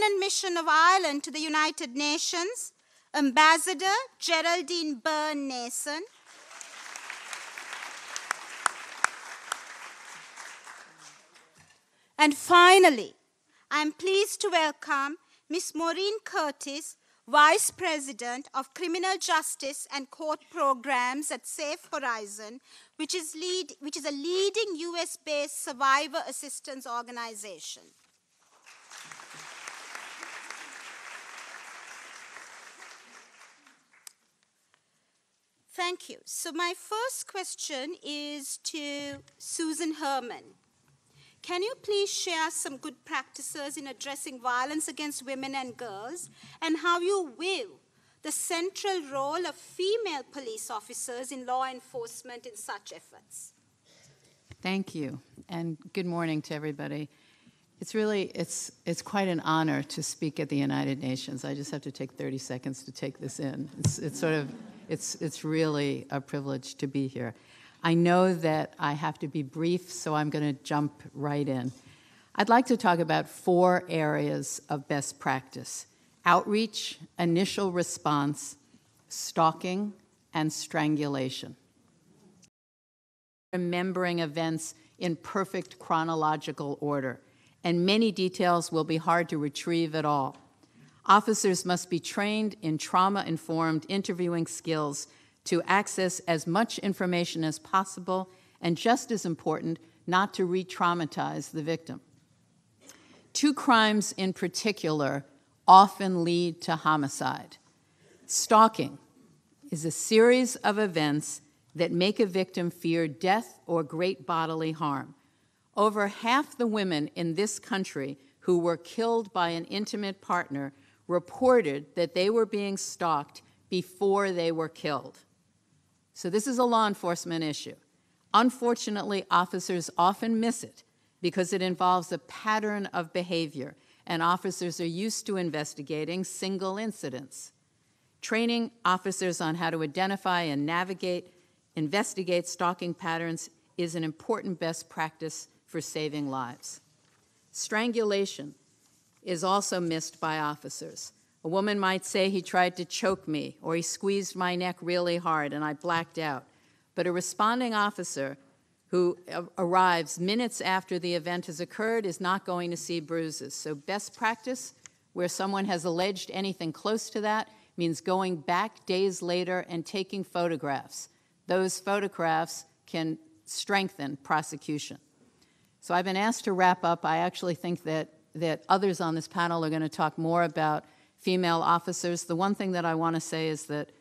Permanent Mission of Ireland to the United Nations, Ambassador Geraldine Byrne-Nason. And finally, I'm pleased to welcome Ms. Maureen Curtis, Vice President of Criminal Justice and Court Programs at Safe Horizon, which is a leading US-based survivor assistance organization. Thank you. So my first question is to Susan Herman. Can you please share some good practices in addressing violence against women and girls, and how you view the central role of female police officers in law enforcement in such efforts? Thank you, and good morning to everybody. It's quite an honor to speak at the United Nations. I just have to take 30 seconds to take this in. It's really a privilege to be here. I know that I have to be brief, so I'm going to jump right in. I'd like to talk about 4 areas of best practice: outreach, initial response, stalking, and strangulation. Remembering events in perfect chronological order, and many details will be hard to retrieve at all. Officers must be trained in trauma-informed interviewing skills to access as much information as possible, and just as important, not to re-traumatize the victim. 2 crimes in particular often lead to homicide. Stalking is a series of events that make a victim fear death or great bodily harm. Over half the women in this country who were killed by an intimate partner reported that they were being stalked before they were killed. So this is a law enforcement issue. Unfortunately, officers often miss it because it involves a pattern of behavior, and officers are used to investigating single incidents. Training officers on how to identify and investigate stalking patterns is an important best practice for saving lives. Strangulation is also missed by officers. A woman might say, he tried to choke me, or he squeezed my neck really hard and I blacked out. But a responding officer who arrives minutes after the event has occurred is not going to see bruises. So best practice, where someone has alleged anything close to that, means going back days later and taking photographs. Those photographs can strengthen prosecution. So I've been asked to wrap up. I actually think that others on this panel are going to talk more about female officers. The one thing that I want to say is that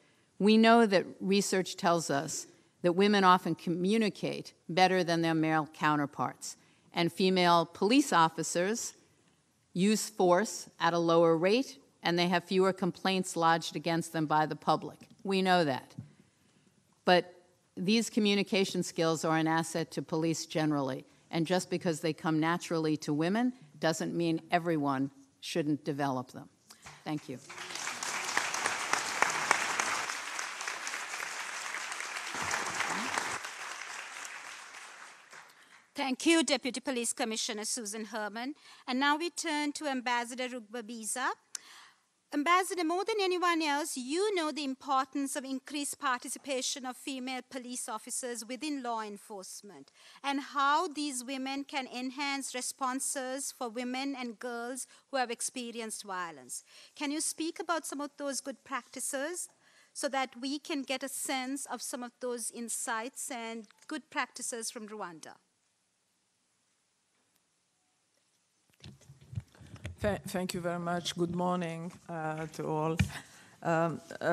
we know that research tells us that women often communicate better than their male counterparts, and female police officers use force at a lower rate, and they have fewer complaints lodged against them by the public. We know that. But these communication skills are an asset to police generally, and just because they come naturally to women doesn't mean everyone shouldn't develop them. Thank you. Thank you, Deputy Police Commissioner Susan Herman. And now we turn to Ambassador Rugbabiza. Ambassador, more than anyone else, you know the importance of increased participation of female police officers within law enforcement and how these women can enhance responses for women and girls who have experienced violence. Can you speak about some of those good practices so that we can get a sense of some of those insights and good practices from Rwanda? Thank you very much. Good morning to all.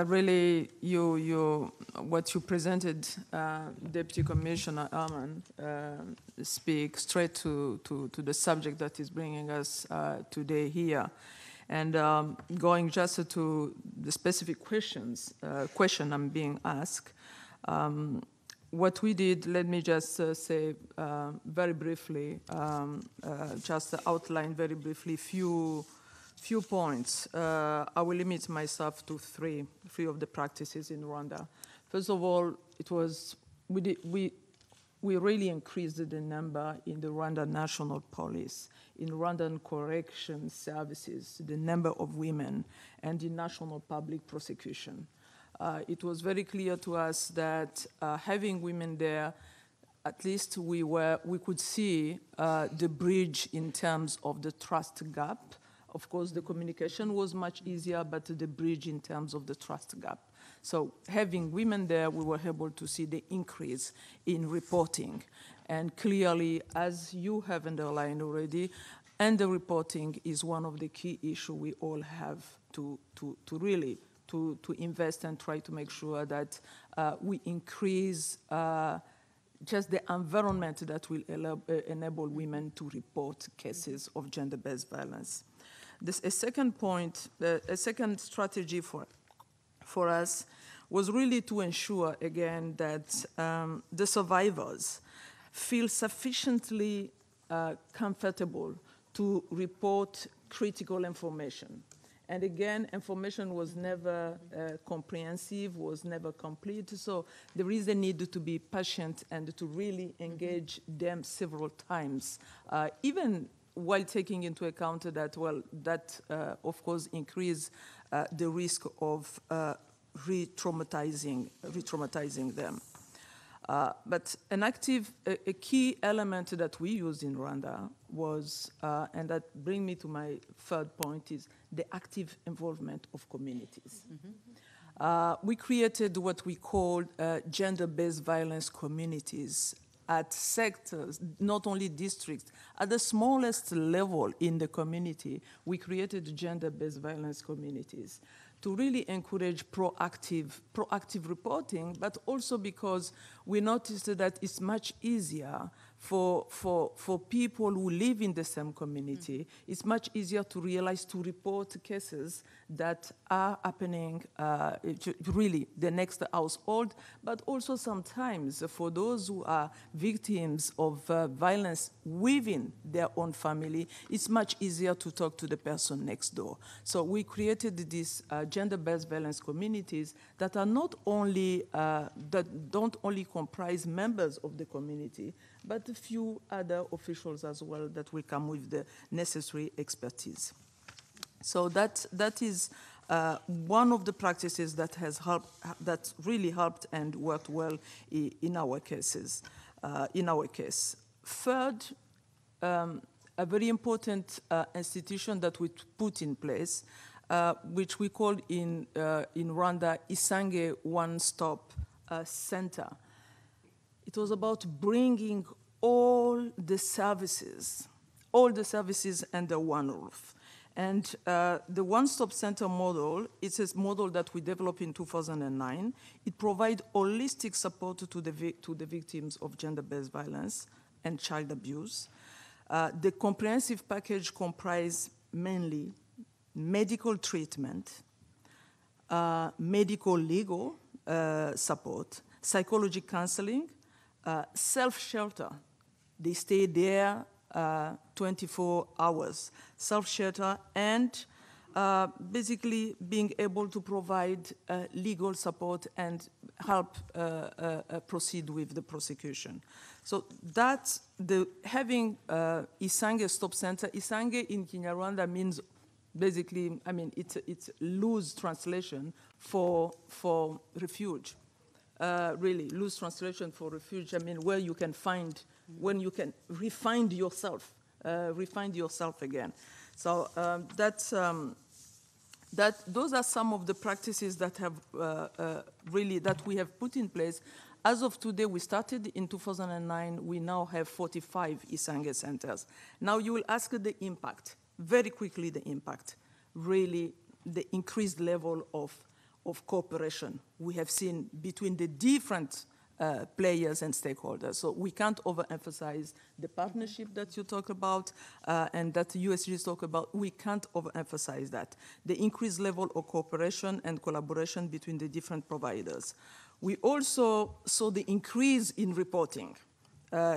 Really, what you presented, Deputy Commissioner Herman, speaks straight to the subject that is bringing us today here. And going just to the specific question I'm being asked, what we did, let me just say very briefly, just outline very briefly few points. I will limit myself to three of the practices in Rwanda. First of all, it was we we really increased the number in the Rwanda National Police, in Rwandan Correction Services, the number of women, and in national public prosecution. It was very clear to us that having women there, at least we could see the bridge in terms of the trust gap. Of course, the communication was much easier, but the bridge in terms of the trust gap. So having women there, we were able to see the increase in reporting. And clearly, as you have underlined already, and the reporting is one of the key issues we all have to really invest and try to make sure that we increase just the environment that will enable women to report cases of gender-based violence. A second point, a second strategy for us was really to ensure, again, that the survivors feel sufficiently comfortable to report critical information. And again, information was never comprehensive, was never complete, so there is a need to be patient and to really engage them several times, even while taking into account that, well, that of course increase the risk of re-traumatizing them. But a key element that we used in Rwanda was, and that brings me to my third point, is the active involvement of communities. Mm-hmm. We created what we called gender-based violence communities at sectors, not only districts. At the smallest level in the community, we created gender-based violence communities to really encourage proactive reporting, but also because we noticed that it's much easier for people who live in the same community. Mm-hmm. It's much easier to realize, to report cases that are happening really the next household, but also sometimes for those who are victims of violence within their own family, it's much easier to talk to the person next door. So we created these gender-based violence communities that are not only, that don't only comprise members of the community, but a few other officials as well that will come with the necessary expertise. So that is one of the practices that has helped, that really helped and worked well in our cases. In our case, third, a very important institution that we put in place, which we called in Rwanda Isange One-Stop Center. It was about bringing all the services under one roof. And the One-Stop Center model, it's a model that we developed in 2009. It provides holistic support to the victims of gender-based violence and child abuse. The comprehensive package comprises mainly medical treatment, medical legal support, psychology counseling, self-shelter. They stay there 24 hours. Self-shelter and basically being able to provide legal support and help proceed with the prosecution. So that's having Isange Stop Center. Isange in Kinyarwanda means basically, I mean, it's loose translation for refuge. Really, loose translation for refuge. I mean, where you can find, when you can refine yourself again. So those are some of the practices that have really that we have put in place. As of today, we started in 2009. We now have 45 Isange centers. Now you will ask the impact very quickly. The impact, really, the increased level of cooperation we have seen between the different players and stakeholders. So we can't overemphasize the partnership that you talk about and that USGs talk about. We can't overemphasize that. The increased level of cooperation and collaboration between the different providers. We also saw the increase in reporting,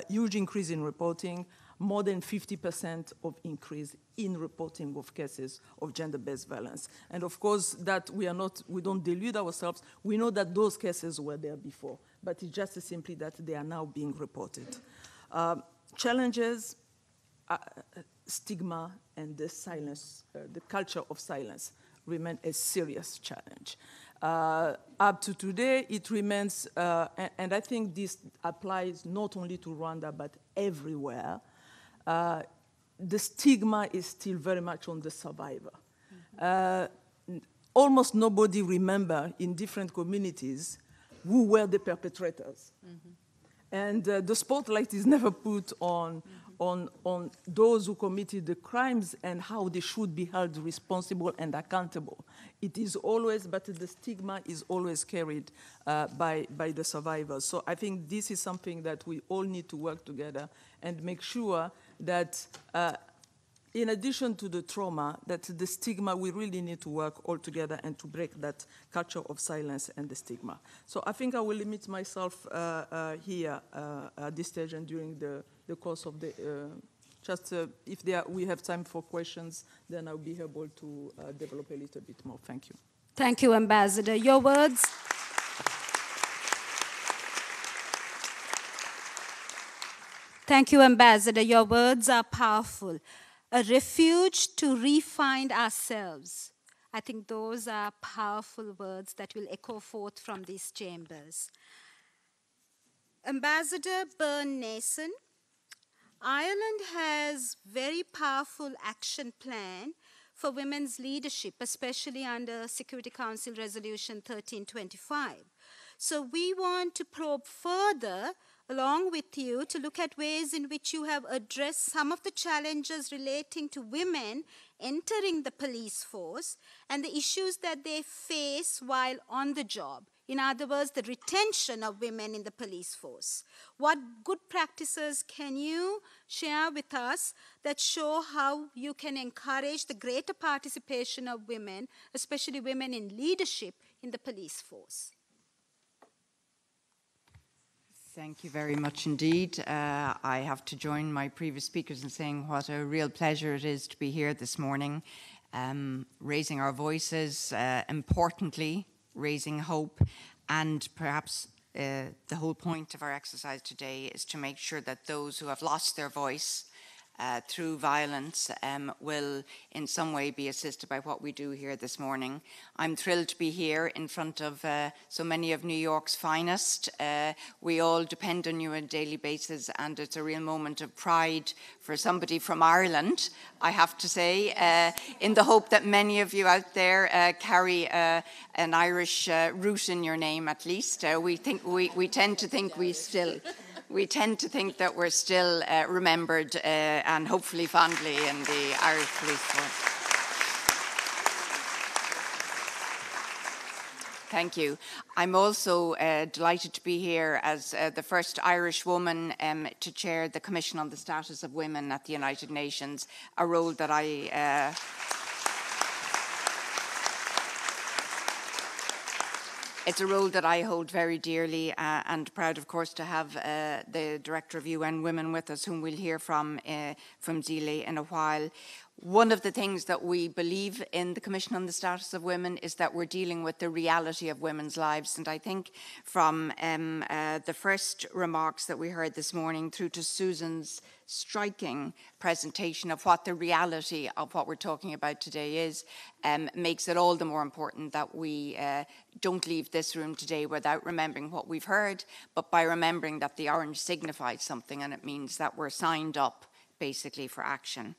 huge increase in reporting, more than 50% of increase in reporting of cases of gender-based violence. And of course, that we don't delude ourselves. We know that those cases were there before, but it's just simply that they are now being reported. Challenges, stigma, and the silence, the culture of silence remain a serious challenge. Up to today, it remains, and I think this applies not only to Rwanda, but everywhere. The stigma is still very much on the survivor. Almost nobody remembers in different communities who were the perpetrators. And the spotlight is never put on those who committed the crimes and how they should be held responsible and accountable. It is always, but the stigma is always carried by the survivors. So I think this is something that we all need to work together and make sure that in addition to the trauma, that the stigma, we really need to work all together and to break that culture of silence and the stigma. So I think I will limit myself here at this stage and during the course of the, if we have time for questions, then I'll be able to develop a little bit more. Thank you. Thank you, Ambassador. Your words? Thank you, Ambassador. Your words are powerful. A refuge to re-find ourselves. I think those are powerful words that will echo forth from these chambers. Ambassador Byrne-Nason, Ireland has very powerful action plan for women's leadership, especially under Security Council Resolution 1325. So we want to probe further along with you to look at ways in which you have addressed some of the challenges relating to women entering the police force and the issues that they face while on the job. In other words, the retention of women in the police force. What good practices can you share with us that show how you can encourage the greater participation of women, especially women in leadership, in the police force? Thank you very much indeed. I have to join my previous speakers in saying what a real pleasure it is to be here this morning, raising our voices, importantly, raising hope, and perhaps the whole point of our exercise today is to make sure that those who have lost their voice through violence will in some way be assisted by what we do here this morning. I'm thrilled to be here in front of so many of New York's finest. We all depend on you on a daily basis, and it's a real moment of pride for somebody from Ireland, I have to say, in the hope that many of you out there carry an Irish root in your name at least. We tend to think we tend to think that we're still remembered and hopefully fondly in the Irish Police Force. Thank you. I'm also delighted to be here as the first Irish woman to chair the Commission on the Status of Women at the United Nations, a role that I it's a role that I hold very dearly and proud, of course, to have the Director of UN Women with us, whom we'll hear from Zile in a while. One of the things that we believe in the Commission on the Status of Women is that we're dealing with the reality of women's lives. And I think from the first remarks that we heard this morning through to Susan's striking presentation of what the reality of what we're talking about today is, makes it all the more important that we don't leave this room today without remembering what we've heard, but by remembering that the orange signifies something, and it means that we're signed up basically for action.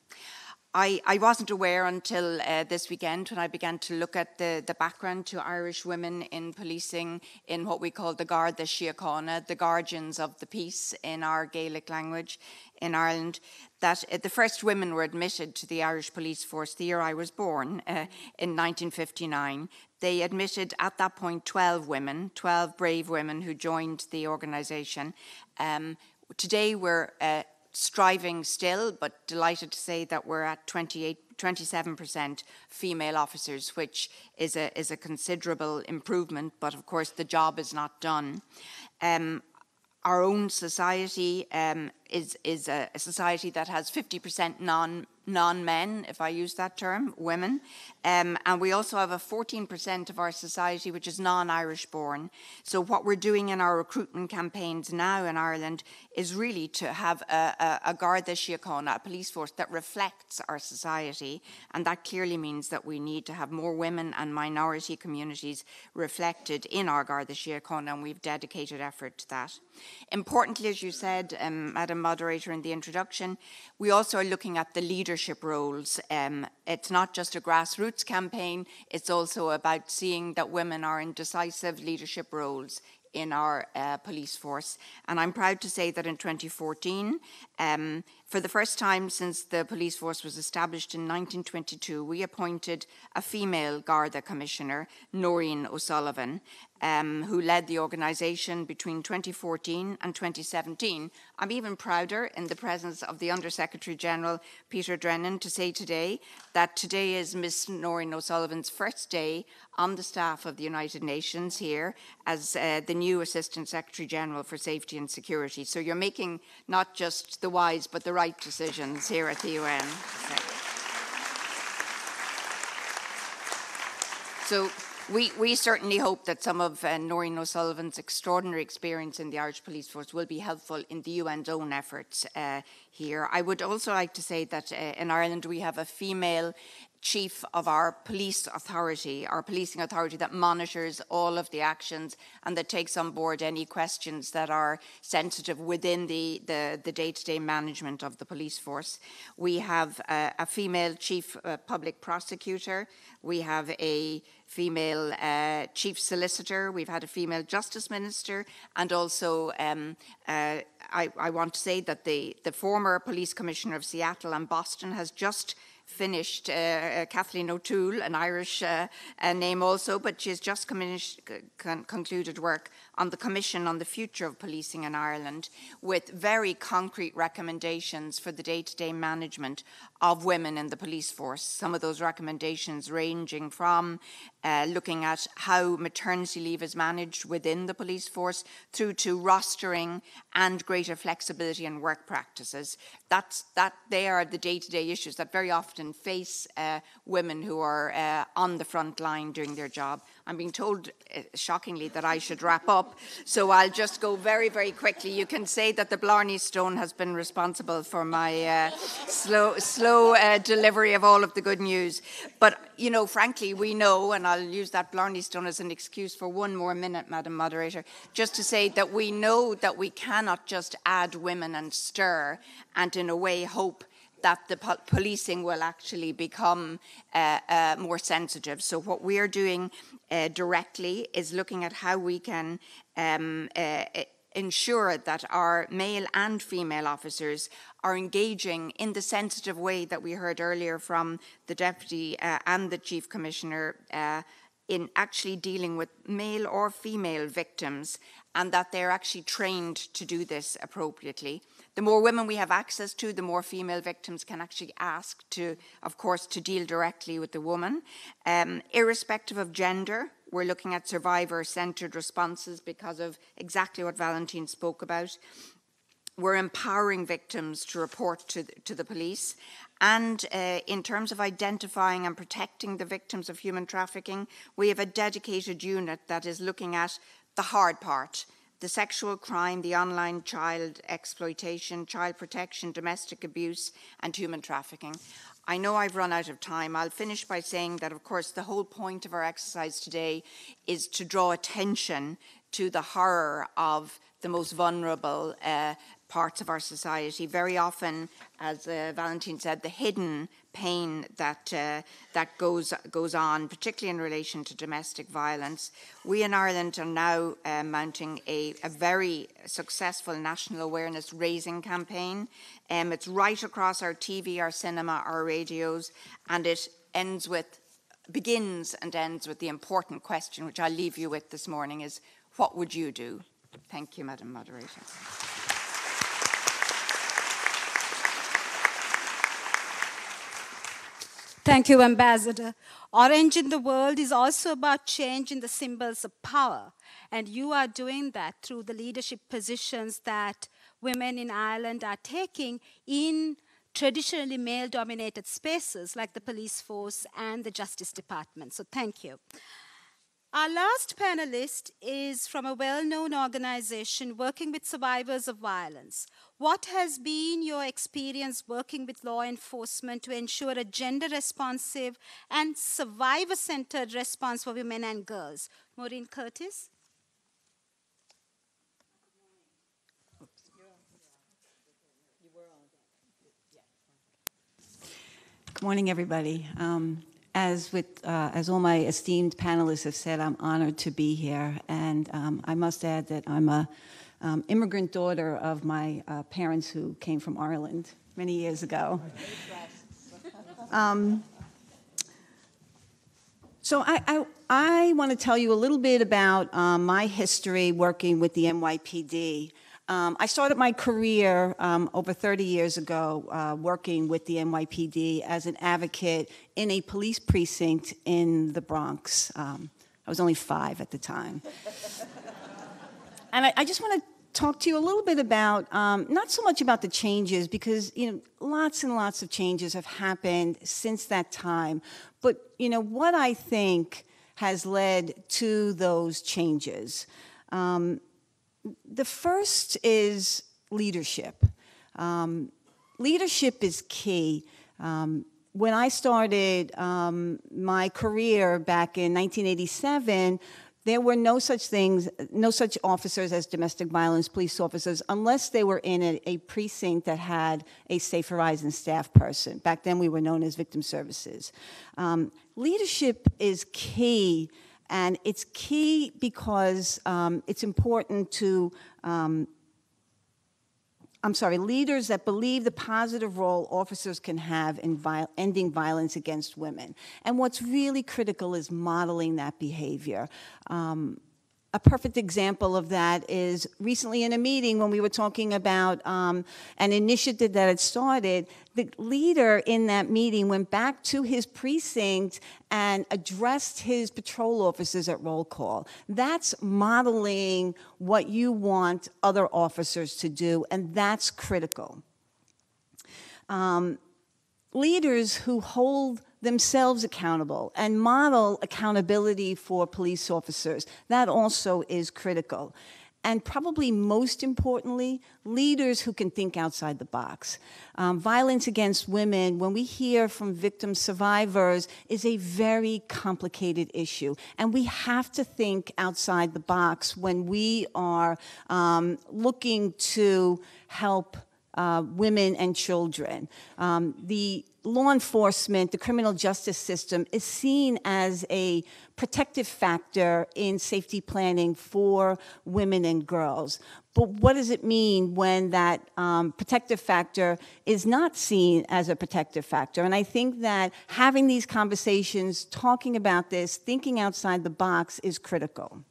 I wasn't aware until this weekend when I began to look at the background to Irish women in policing in what we call the Garda Síochána, the guardians of the peace in our Gaelic language in Ireland, that the first women were admitted to the Irish police force the year I was born, in 1959. They admitted at that point 12 women, 12 brave women who joined the organisation. Today we're striving still, but delighted to say that we're at 27% female officers, which is a considerable improvement, but of course the job is not done. Our own society is a society that has 50% non-men, if I use that term, women. And we also have a 14% of our society which is non-Irish born. So what we're doing in our recruitment campaigns now in Ireland is really to have a Garda Síochána, a police force that reflects our society. And that clearly means that we need to have more women and minority communities reflected in our Garda Síochána, and we've dedicated effort to that. Importantly, as you said, Madam Moderator, in the introduction, we also are looking at the leadership roles. It's not just a grassroots campaign, it's also about seeing that women are in decisive leadership roles in our police force. And I'm proud to say that in 2014, for the first time since the police force was established in 1922, we appointed a female Garda Commissioner, Noreen O'Sullivan, who led the organisation between 2014 and 2017. I'm even prouder in the presence of the Under-Secretary General, Peter Drennan, to say today that today is Miss Noreen O'Sullivan's first day on the staff of the United Nations here as the new Assistant Secretary General for Safety and Security. So you're making not just the wise but the right decisions here at the UN. So we certainly hope that some of Noreen O'Sullivan's extraordinary experience in the Irish Police Force will be helpful in the UN's own efforts here. I would also like to say that in Ireland we have a female chief of our police authority, our policing authority, that monitors all of the actions and that takes on board any questions that are sensitive within the day-to-day management of the police force. We have a female chief public prosecutor. We have a female chief solicitor. We've had a female justice minister, and also I want to say that the former police commissioner of Seattle and Boston has just finished, Kathleen O'Toole, an Irish name also, but she's just concluded work on the Commission on the Future of Policing in Ireland with very concrete recommendations for the day-to-day management of women in the police force. Some of those recommendations ranging from looking at how maternity leave is managed within the police force through to rostering and greater flexibility in work practices. They are the day-to-day issues that very often face women who are on the front line doing their job. I'm being told, shockingly, that I should wrap up, so I'll just go very, very quickly. You can say that the Blarney Stone has been responsible for my slow delivery of all of the good news. But, you know, frankly, we know, and I'll use that Blarney Stone as an excuse for one more minute, Madam Moderator, just to say that we know that we cannot just add women and stir and in a way hope that the policing will actually become more sensitive. So what we are doing directly is looking at how we can ensure that our male and female officers are engaging in the sensitive way that we heard earlier from the Deputy and the Chief Commissioner in actually dealing with male or female victims, and that they're actually trained to do this appropriately. The more women we have access to, the more female victims can actually ask to, of course, to deal directly with the woman. Irrespective of gender, we're looking at survivor-centred responses because of exactly what Valentine spoke about. We're empowering victims to report to the police. And in terms of identifying and protecting the victims of human trafficking, we have a dedicated unit that is looking at the hard part: the sexual crime, the online child exploitation, child protection, domestic abuse, and human trafficking. I know I've run out of time. I'll finish by saying that, of course, the whole point of our exercise today is to draw attention to the horror of the most vulnerable parts of our society. Very often, as Valentine said, the hidden pain that goes on, particularly in relation to domestic violence. We in Ireland are now mounting a very successful national awareness raising campaign. It's right across our TV, our cinema, our radios, and it begins and ends with the important question, which I'll leave you with this morning, is what would you do? Thank you, Madam Moderator. Thank you, Ambassador. Orange in the World is also about changing the symbols of power, and you are doing that through the leadership positions that women in Ireland are taking in traditionally male-dominated spaces like the police force and the Justice Department. So thank you. Our last panelist is from a well-known organization working with survivors of violence. What has been your experience working with law enforcement to ensure a gender-responsive and survivor-centered response for women and girls? Maureen Curtis? Good morning, everybody. As all my esteemed panelists have said, I'm honored to be here, and I must add that I'm a immigrant daughter of my parents who came from Ireland many years ago. So I want to tell you a little bit about my history working with the NYPD. I started my career over 30 years ago working with the NYPD as an advocate in a police precinct in the Bronx. I was only 5 at the time. And I just want to talk to you a little bit about, not so much about the changes, because lots and lots of changes have happened since that time, but what I think has led to those changes. The first is leadership. Leadership is key. When I started my career back in 1987, there were no such officers as domestic violence police officers unless they were in a precinct that had a Safe Horizon staff person. Back then we were known as victim services. Leadership is key. And it's key because it's important to, leaders that believe the positive role officers can have in ending violence against women. And what's really critical is modeling that behavior. A perfect example of that is recently in a meeting when we were talking about an initiative that had started, the leader in that meeting went back to his precinct and addressed his patrol officers at roll call. That's modeling what you want other officers to do, and that's critical. Leaders who hold themselves accountable and model accountability for police officers, that also is critical. And probably most importantly, leaders who can think outside the box. Violence against women, when we hear from victim survivors, is a very complicated issue. And we have to think outside the box when we are looking to help women and children. The law enforcement, the criminal justice system is seen as a protective factor in safety planning for women and girls. But what does it mean when that protective factor is not seen as a protective factor? And I think that having these conversations, talking about this, thinking outside the box is critical.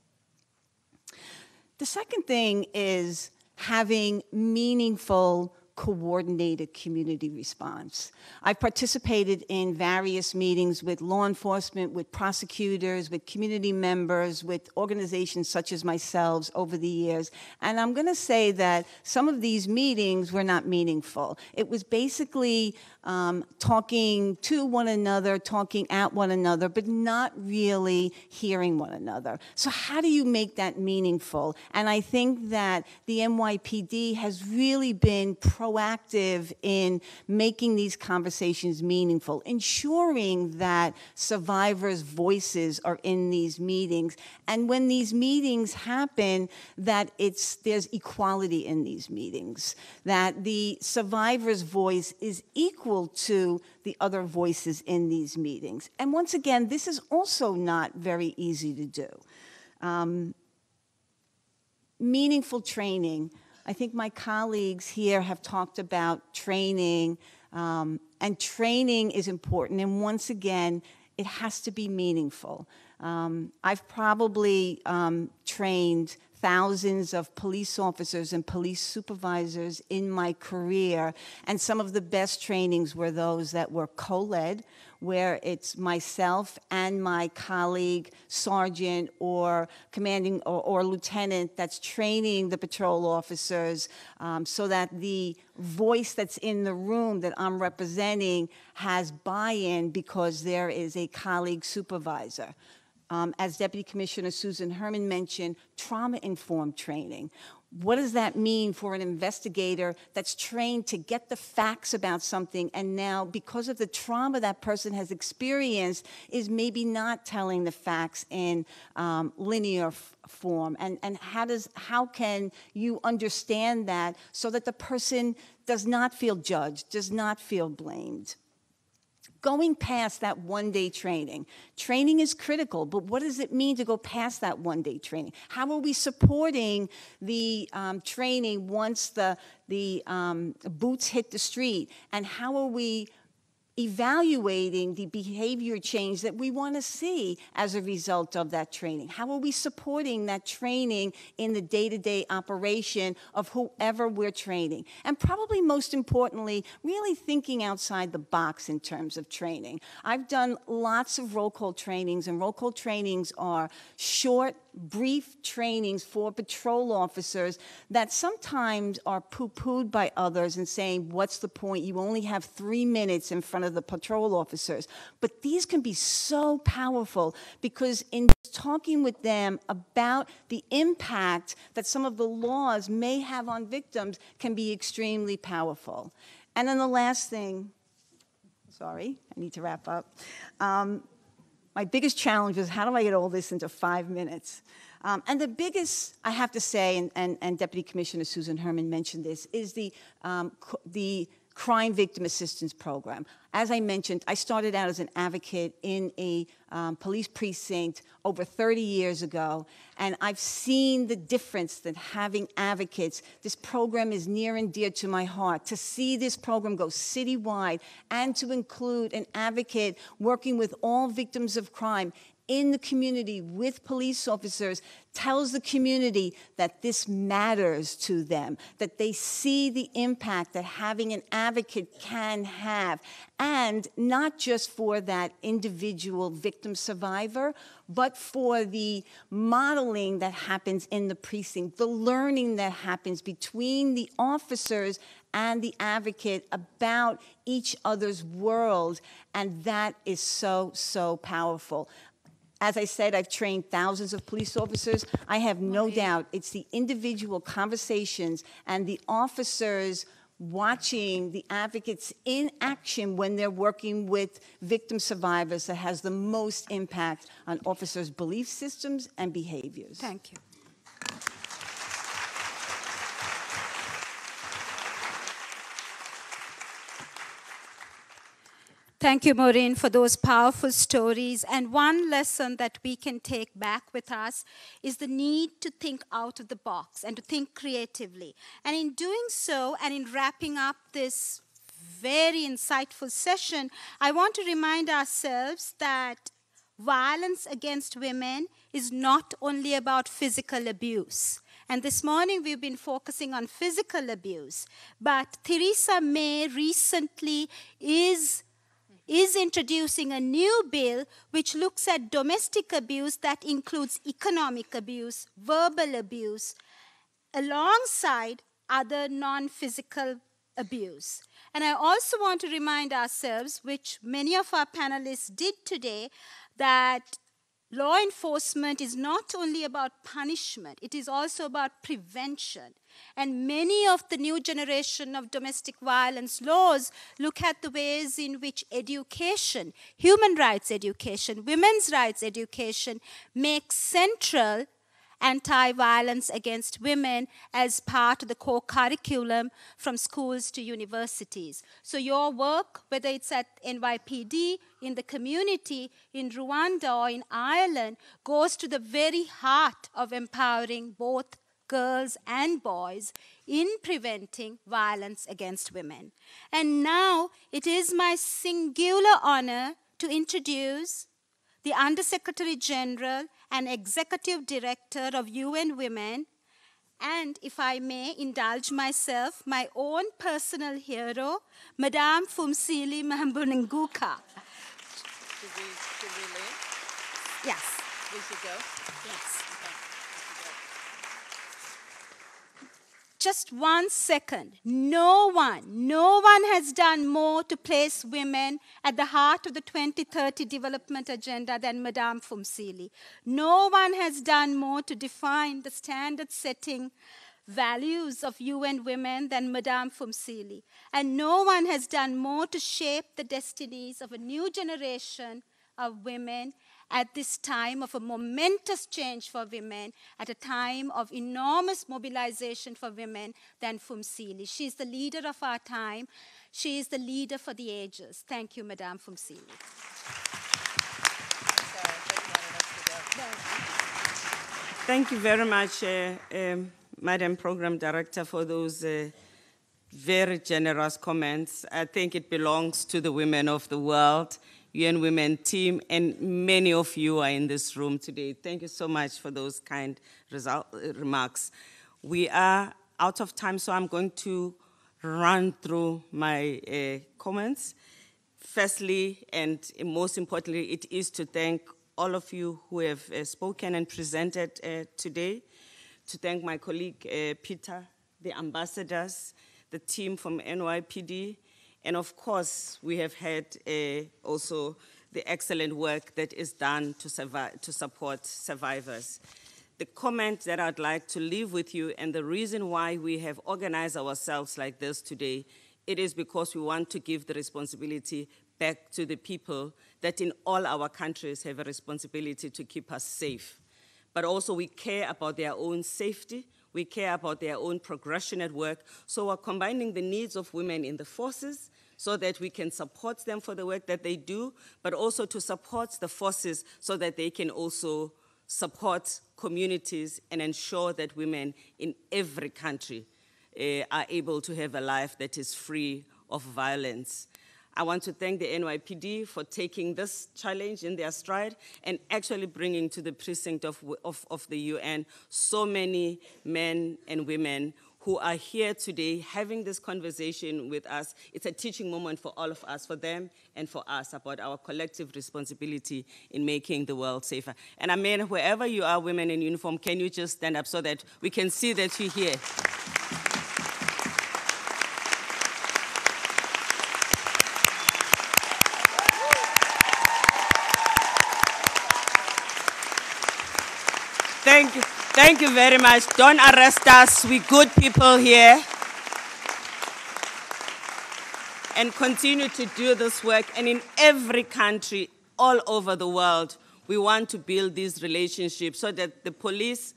The second thing is having meaningful, coordinated community response. I've participated in various meetings with law enforcement, with prosecutors, with community members, with organizations such as myself over the years, and I'm going to say that some of these meetings were not meaningful. It was basically talking to one another, talking at one another, but not really hearing one another. So how do you make that meaningful? And I think that the NYPD has really been proactive in making these conversations meaningful, ensuring that survivors' voices are in these meetings. And when these meetings happen, that there's equality in these meetings, that the survivor's voice is equal to the other voices in these meetings. And once again, this is also not very easy to do. Meaningful training. I think my colleagues here have talked about training, and training is important. And once again, it has to be meaningful. I've probably trained thousands of police officers and police supervisors in my career, and some of the best trainings were those that were co-led, where it's myself and my colleague, sergeant or commanding or lieutenant that's training the patrol officers, so that the voice that's in the room that I'm representing has buy-in because there is a colleague supervisor. As Deputy Commissioner Susan Herman mentioned, trauma-informed training. What does that mean for an investigator that's trained to get the facts about something, and now, because of the trauma that person has experienced, is maybe not telling the facts in linear form? And how can you understand that so that the person does not feel judged, does not feel blamed? Going past that one-day training. Training is critical, but what does it mean to go past that one-day training? How are we supporting the training once the boots hit the street? And how are we evaluating the behavior change that we want to see as a result of that training? How are we supporting that training in the day-to-day operation of whoever we're training? And probably most importantly, really thinking outside the box in terms of training. I've done lots of roll call trainings, and roll call trainings are short, brief trainings for patrol officers that sometimes are poo-pooed by others and saying, what's the point? You only have 3 minutes in front of the patrol officers. But these can be so powerful because in talking with them about the impact that some of the laws may have on victims can be extremely powerful. And then the last thing, sorry, I need to wrap up. My biggest challenge was, how do I get all this into 5 minutes? And the biggest, I have to say, and Deputy Commissioner Susan Herman mentioned this, is the Crime Victim Assistance Program. As I mentioned, I started out as an advocate in a police precinct over 30 years ago, and I've seen the difference that having advocates, this program is near and dear to my heart. To see this program go citywide and to include an advocate working with all victims of crime in the community with police officers tells the community that this matters to them, that they see the impact that having an advocate can have, and not just for that individual victim survivor, but for the modeling that happens in the precinct, the learning that happens between the officers and the advocate about each other's world, and that is so, so powerful. As I said, I've trained thousands of police officers. I have no doubt it's the individual conversations and the officers watching the advocates in action when they're working with victim survivors that has the most impact on officers' belief systems and behaviors. Thank you. Thank you, Maureen, for those powerful stories. And one lesson that we can take back with us is the need to think out of the box and to think creatively. And in doing so, and in wrapping up this very insightful session, I want to remind ourselves that violence against women is not only about physical abuse. And this morning we've been focusing on physical abuse. But Theresa May recently is introducing a new bill which looks at domestic abuse that includes economic abuse, verbal abuse, alongside other non-physical abuse. And I also want to remind ourselves, which many of our panelists did today, that law enforcement is not only about punishment, it is also about prevention. And many of the new generation of domestic violence laws look at the ways in which education, human rights education, women's rights education, makes central anti-violence against women as part of the core curriculum from schools to universities. So your work, whether it's at NYPD, in the community, in Rwanda, or in Ireland, goes to the very heart of empowering both girls and boys in preventing violence against women. And now it is my singular honor to introduce the Undersecretary General and Executive Director of UN Women, And if I may indulge myself, my own personal hero, Madame Phumzile Mlambo-Ngcuka. Should we leave? Yes. We should go? Yes. Just 1 second. No one has done more to place women at the heart of the 2030 development agenda than Madame Phumzile. No one has done more to define the standard-setting values of UN Women than Madame Phumzile. And no one has done more to shape the destinies of a new generation of women at this time of a momentous change for women, at a time of enormous mobilization for women than Phumzile. She is the leader of our time. She is the leader for the ages. Thank you, Madame Phumzile. Thank you very much, Madam Program Director, for those very generous comments. I think it belongs to the women of the world, UN Women team, and many of you are in this room today. Thank you so much for those kind remarks. We are out of time, so I'm going to run through my comments. Firstly, and most importantly, it is to thank all of you who have spoken and presented today, to thank my colleague Peter, the ambassadors, the team from NYPD, and of course, we have had also the excellent work that is done to support survivors. The comment that I'd like to leave with you, and the reason why we have organized ourselves like this today, it is because we want to give the responsibility back to the people that in all our countries have a responsibility to keep us safe. But also we care about their own safety, we care about their own progression at work, so we're combining the needs of women in the forces so that we can support them for the work that they do, but also to support the forces so that they can also support communities and ensure that women in every country are able to have a life that is free of violence. I want to thank the NYPD for taking this challenge in their stride and actually bringing to the precinct of the UN so many men and women who are here today having this conversation with us. It's a teaching moment for all of us, for them and for us, about our collective responsibility in making the world safer. And I mean, wherever you are, women in uniform, can you just stand up so that we can see that you're here? Thank you very much. Don't arrest us. We're good people here. And continue to do this work. And in every country, all over the world, we want to build these relationships so that the police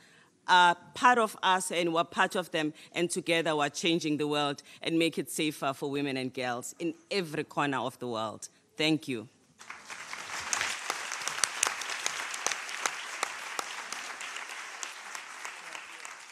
are part of us and we're part of them. And together we're changing the world and make it safer for women and girls in every corner of the world. Thank you.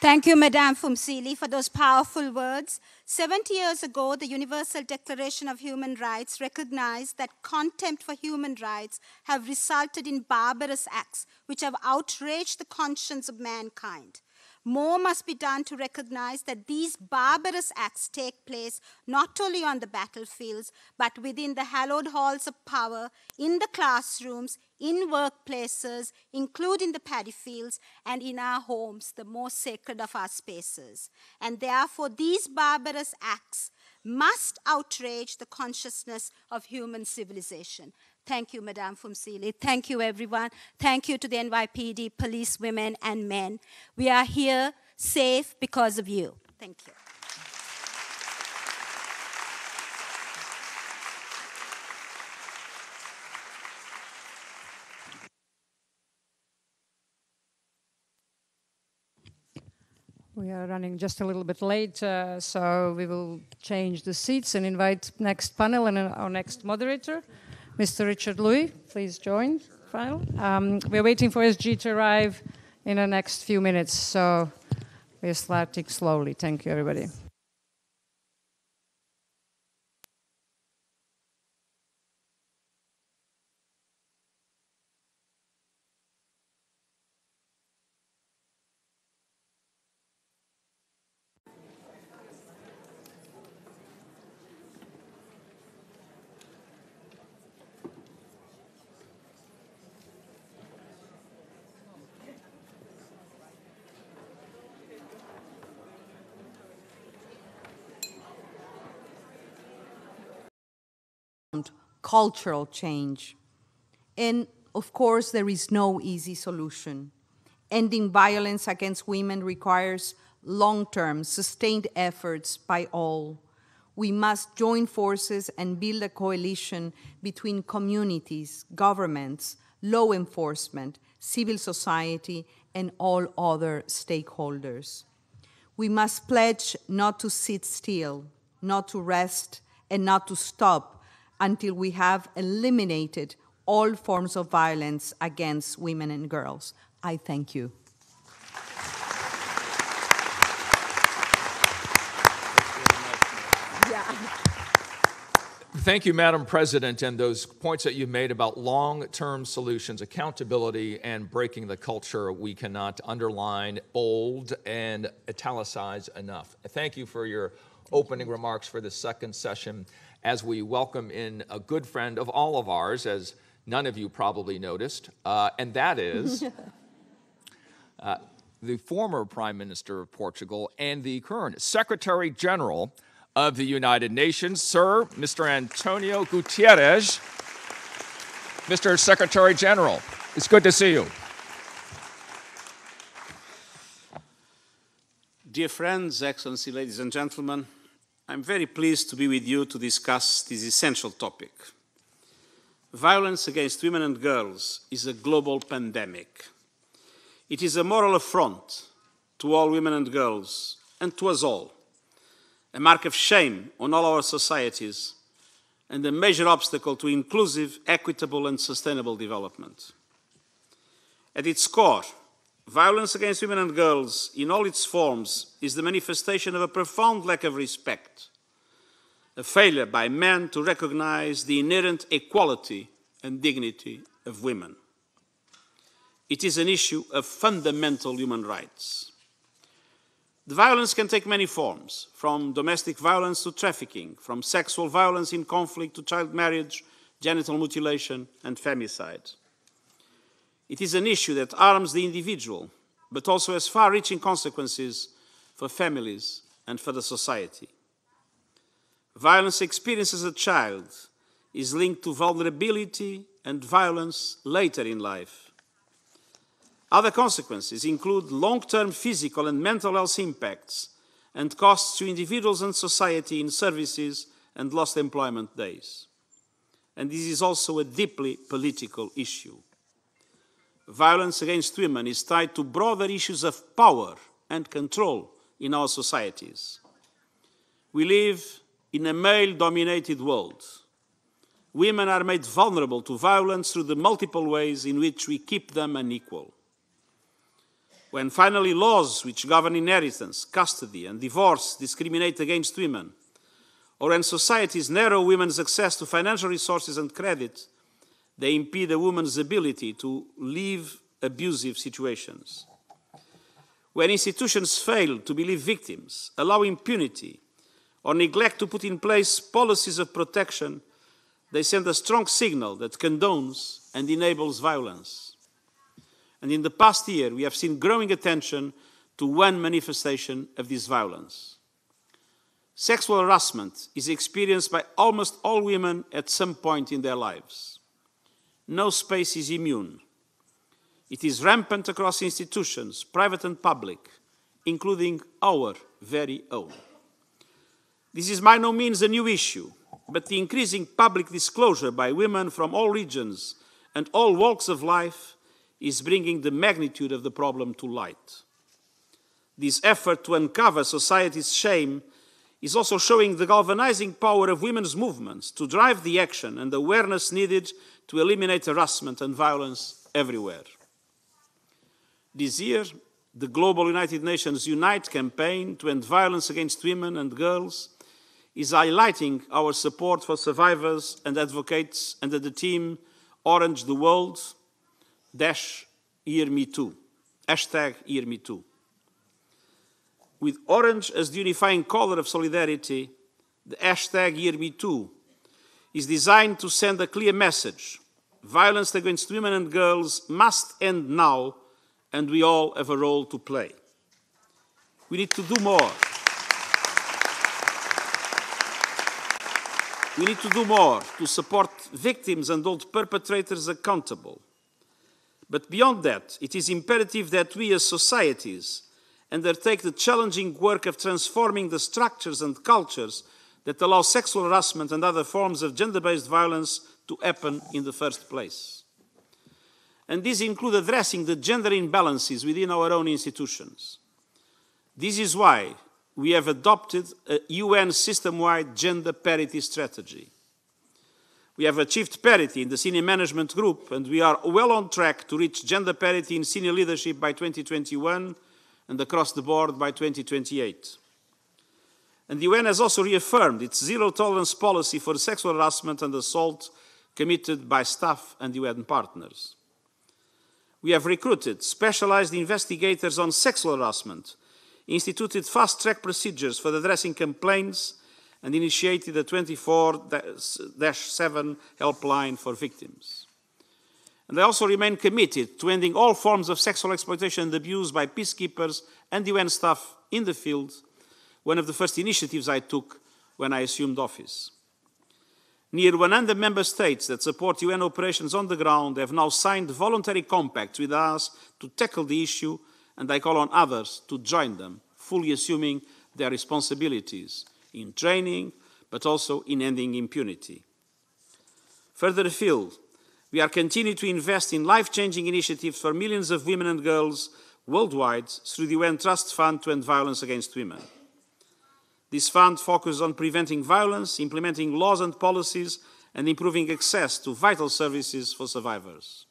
Thank you, Madame Phumzile, for those powerful words. 70 years ago, the Universal Declaration of Human Rights recognized that contempt for human rights have resulted in barbarous acts which have outraged the conscience of mankind. More must be done to recognize that these barbarous acts take place not only on the battlefields, but within the hallowed halls of power, in the classrooms, in workplaces, including the paddy fields, and in our homes, the most sacred of our spaces. And therefore, these barbarous acts must outrage the consciousness of human civilization. Thank you, Madame Phumzile. Thank you, everyone. Thank you to the NYPD, police, women, and men. We are here safe because of you. Thank you. We are running just a little bit late, so we will change the seats and invite next panel and our next moderator, Mr. Richard Louis. Please join. We're waiting for SG to arrive in the next few minutes, so we're starting slowly. Thank you, everybody. cultural change. And of course, there is no easy solution. Ending violence against women requires long-term, sustained efforts by all. We must join forces and build a coalition between communities, governments, law enforcement, civil society, and all other stakeholders. We must pledge not to sit still, not to rest, and not to stop until we have eliminated all forms of violence against women and girls. I thank you. Thank you, Madam President, and those points that you made about long-term solutions, accountability, and breaking the culture we cannot underline, bold, and italicize enough. Thank you for your opening remarks for the second session as we welcome in a good friend of all of ours, as none of you probably noticed, and that is the former Prime Minister of Portugal and the current Secretary General of the United Nations, Sir, Mr. Antonio Guterres. Mr. Secretary General, it's good to see you. Dear friends, Excellency, ladies and gentlemen, I'm very pleased to be with you to discuss this essential topic. Violence against women and girls is a global pandemic. It is a moral affront to all women and girls and to us all, a mark of shame on all our societies, and a major obstacle to inclusive, equitable, and sustainable development. At its core, violence against women and girls in all its forms is the manifestation of a profound lack of respect, a failure by men to recognize the inherent equality and dignity of women. It is an issue of fundamental human rights. The violence can take many forms, from domestic violence to trafficking, from sexual violence in conflict to child marriage, genital mutilation, and femicide. It is an issue that harms the individual, but also has far-reaching consequences for families and for the society. Violence experienced as a child is linked to vulnerability and violence later in life. Other consequences include long-term physical and mental health impacts and costs to individuals and society in services and lost employment days. And this is also a deeply political issue. Violence against women is tied to broader issues of power and control in our societies. We live in a male-dominated world. Women are made vulnerable to violence through the multiple ways in which we keep them unequal. When finally laws which govern inheritance, custody, and divorce discriminate against women, or when societies narrow women's access to financial resources and credit, they impede a woman's ability to leave abusive situations. When institutions fail to believe victims, allow impunity, or neglect to put in place policies of protection, they send a strong signal that condones and enables violence. And in the past year, we have seen growing attention to one manifestation of this violence. Sexual harassment is experienced by almost all women at some point in their lives. No space is immune. It is rampant across institutions, private and public, including our very own. This is by no means a new issue, but the increasing public disclosure by women from all regions and all walks of life is bringing the magnitude of the problem to light. This effort to uncover society's shame is also showing the galvanizing power of women's movements to drive the action and awareness needed to eliminate harassment and violence everywhere. This year, the global United Nations Unite campaign to end violence against women and girls is highlighting our support for survivors and advocates under the theme Orange the World, #HearMeToo, #HearMeToo. With orange as the unifying color of solidarity, the #HearMeToo is designed to send a clear message. Violence against women and girls must end now, and we all have a role to play. We need to do more. We need to do more to support victims and hold perpetrators accountable. But beyond that, it is imperative that we as societies undertake the challenging work of transforming the structures and cultures that allow sexual harassment and other forms of gender-based violence to happen in the first place. And these include addressing the gender imbalances within our own institutions. This is why we have adopted a UN system-wide gender parity strategy. We have achieved parity in the senior management group, and we are well on track to reach gender parity in senior leadership by 2021 and across the board by 2028. And the UN has also reaffirmed its zero-tolerance policy for sexual harassment and assault committed by staff and UN partners. We have recruited specialized investigators on sexual harassment, instituted fast-track procedures for addressing complaints, and initiated a 24/7 helpline for victims. And I also remain committed to ending all forms of sexual exploitation and abuse by peacekeepers and UN staff in the field, one of the first initiatives I took when I assumed office. Near 100 member states that support UN operations on the ground have now signed voluntary compacts with us to tackle the issue, and I call on others to join them, fully assuming their responsibilities in training, but also in ending impunity. Further afield, we are continuing to invest in life-changing initiatives for millions of women and girls worldwide through the UN Trust Fund to End Violence Against Women. This fund focuses on preventing violence, implementing laws and policies, and improving access to vital services for survivors.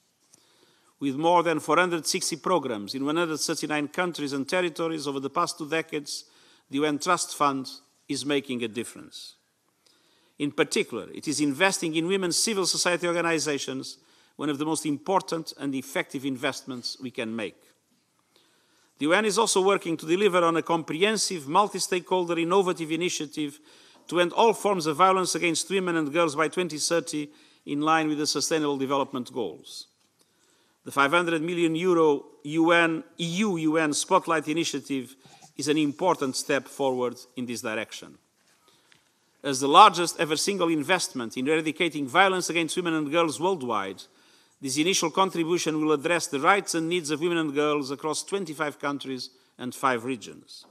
With more than 460 programs in 139 countries and territories over the past 2 decades, the UN Trust Fund is making a difference. In particular, it is investing in women's civil society organizations, one of the most important and effective investments we can make. The UN is also working to deliver on a comprehensive, multi-stakeholder, innovative initiative to end all forms of violence against women and girls by 2030, in line with the Sustainable Development Goals. The €500 million EU-UN Spotlight Initiative is an important step forward in this direction. As the largest ever single investment in eradicating violence against women and girls worldwide, this initial contribution will address the rights and needs of women and girls across 25 countries and 5 regions.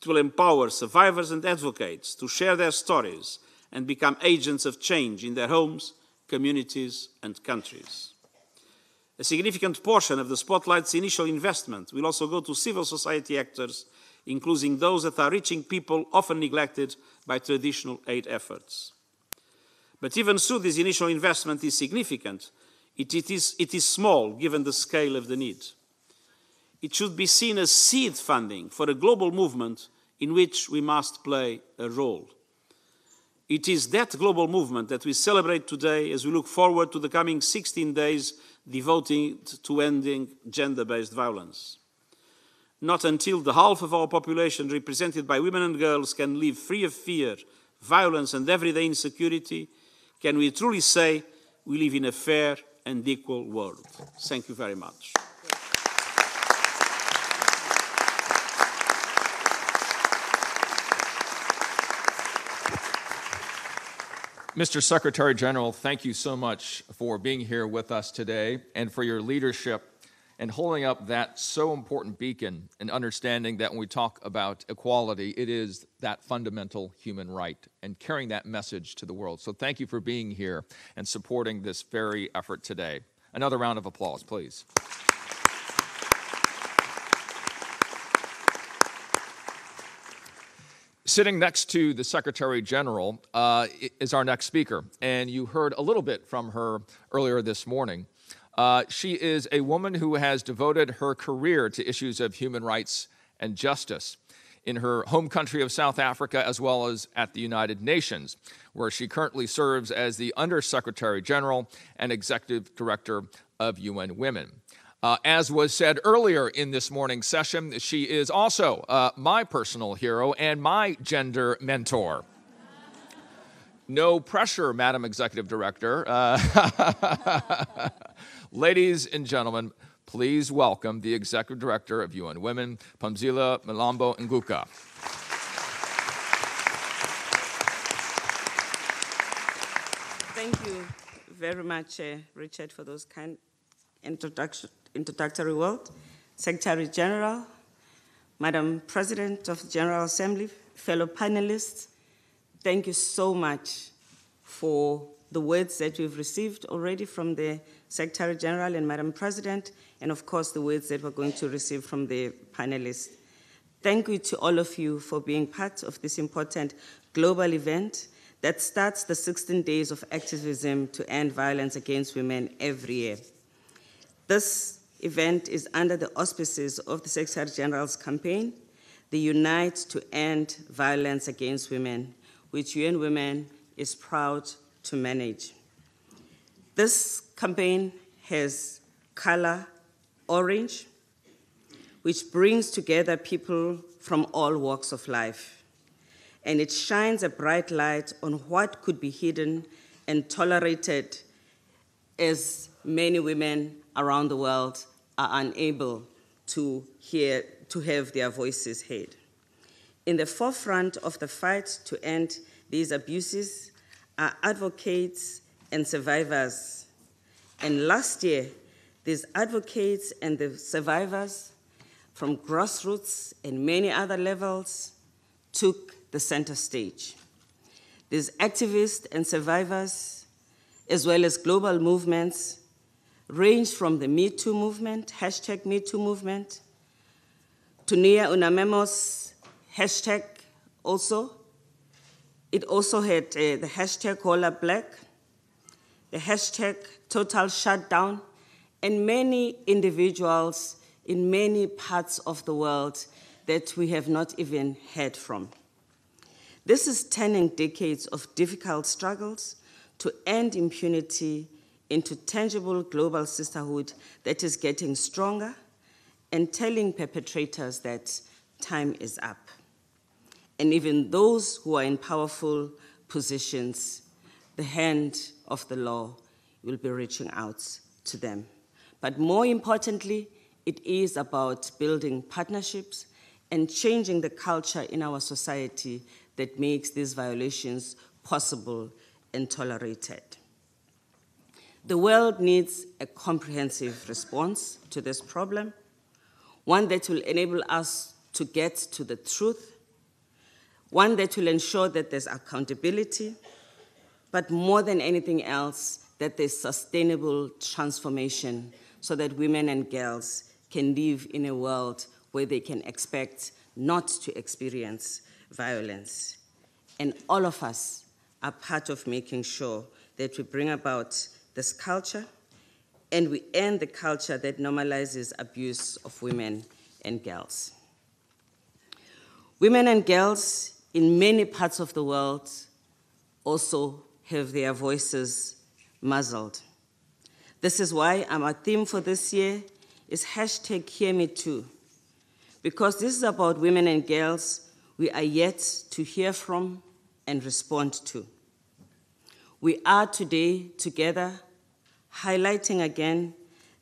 It will empower survivors and advocates to share their stories and become agents of change in their homes, communities, and countries. A significant portion of the Spotlight's initial investment will also go to civil society actors, including those that are reaching people often neglected by traditional aid efforts. But even though this initial investment is significant, it is small given the scale of the need. It should be seen as seed funding for a global movement in which we must play a role. It is that global movement that we celebrate today as we look forward to the coming 16 days devoted to ending gender-based violence. Not until the half of our population represented by women and girls can live free of fear, violence, and everyday insecurity can we truly say we live in a fair and equal world. Thank you very much. Mr. Secretary General, thank you so much for being here with us today and for your leadership and holding up that so important beacon and understanding that when we talk about equality, it is that fundamental human right and carrying that message to the world. So thank you for being here and supporting this very effort today. Another round of applause, please. Sitting next to the Secretary General is our next speaker, and you heard a little bit from her earlier this morning. She is a woman who has devoted her career to issues of human rights and justice in her home country of South Africa, as well as at the United Nations, where she currently serves as the Under-Secretary General and Executive Director of UN Women. As was said earlier in this morning's session, she is also my personal hero and my gender mentor. No pressure, Madam Executive Director. Ladies and gentlemen, please welcome the Executive Director of UN Women, Phumzile Mlambo Nguka. Thank you very much, Richard, for those kind introductory words. Secretary General, Madam President of the General Assembly, fellow panelists, thank you so much for the words that we've received already from the Secretary General and Madam President, and of course the words that we're going to receive from the panelists. Thank you to all of you for being part of this important global event that starts the 16 days of activism to end violence against women every year. This event is under the auspices of the Secretary General's campaign, the Unite to End Violence Against Women, which UN Women is proud to manage. This campaign has color orange, which brings together people from all walks of life. And it shines a bright light on what could be hidden and tolerated as many women around the world are unable to have their voices heard. In the forefront of the fight to end these abuses are advocates and survivors. And last year, these advocates and the survivors from grassroots and many other levels took the center stage. These activists and survivors, as well as global movements, range from the Me Too movement, hashtag Me Too movement, to Nia Unamemos hashtag also. It also had the hashtag Hola Black, the hashtag Total Shutdown, and many individuals in many parts of the world that we have not even heard from. This is turning decades of difficult struggles to end impunity into tangible global sisterhood that is getting stronger and telling perpetrators that time is up. And even those who are in powerful positions, the hand of the law will be reaching out to them. But more importantly, it is about building partnerships and changing the culture in our society that makes these violations possible and tolerated. The world needs a comprehensive response to this problem, one that will enable us to get to the truth, one that will ensure that there's accountability, but more than anything else, that there's sustainable transformation so that women and girls can live in a world where they can expect not to experience violence. And all of us are part of making sure that we bring about this culture and we end the culture that normalizes abuse of women and girls. Women and girls in many parts of the world also have their voices muzzled. This is why our theme for this year is hashtag Hear Me Too, because this is about women and girls we are yet to hear from and respond to. We are today together highlighting again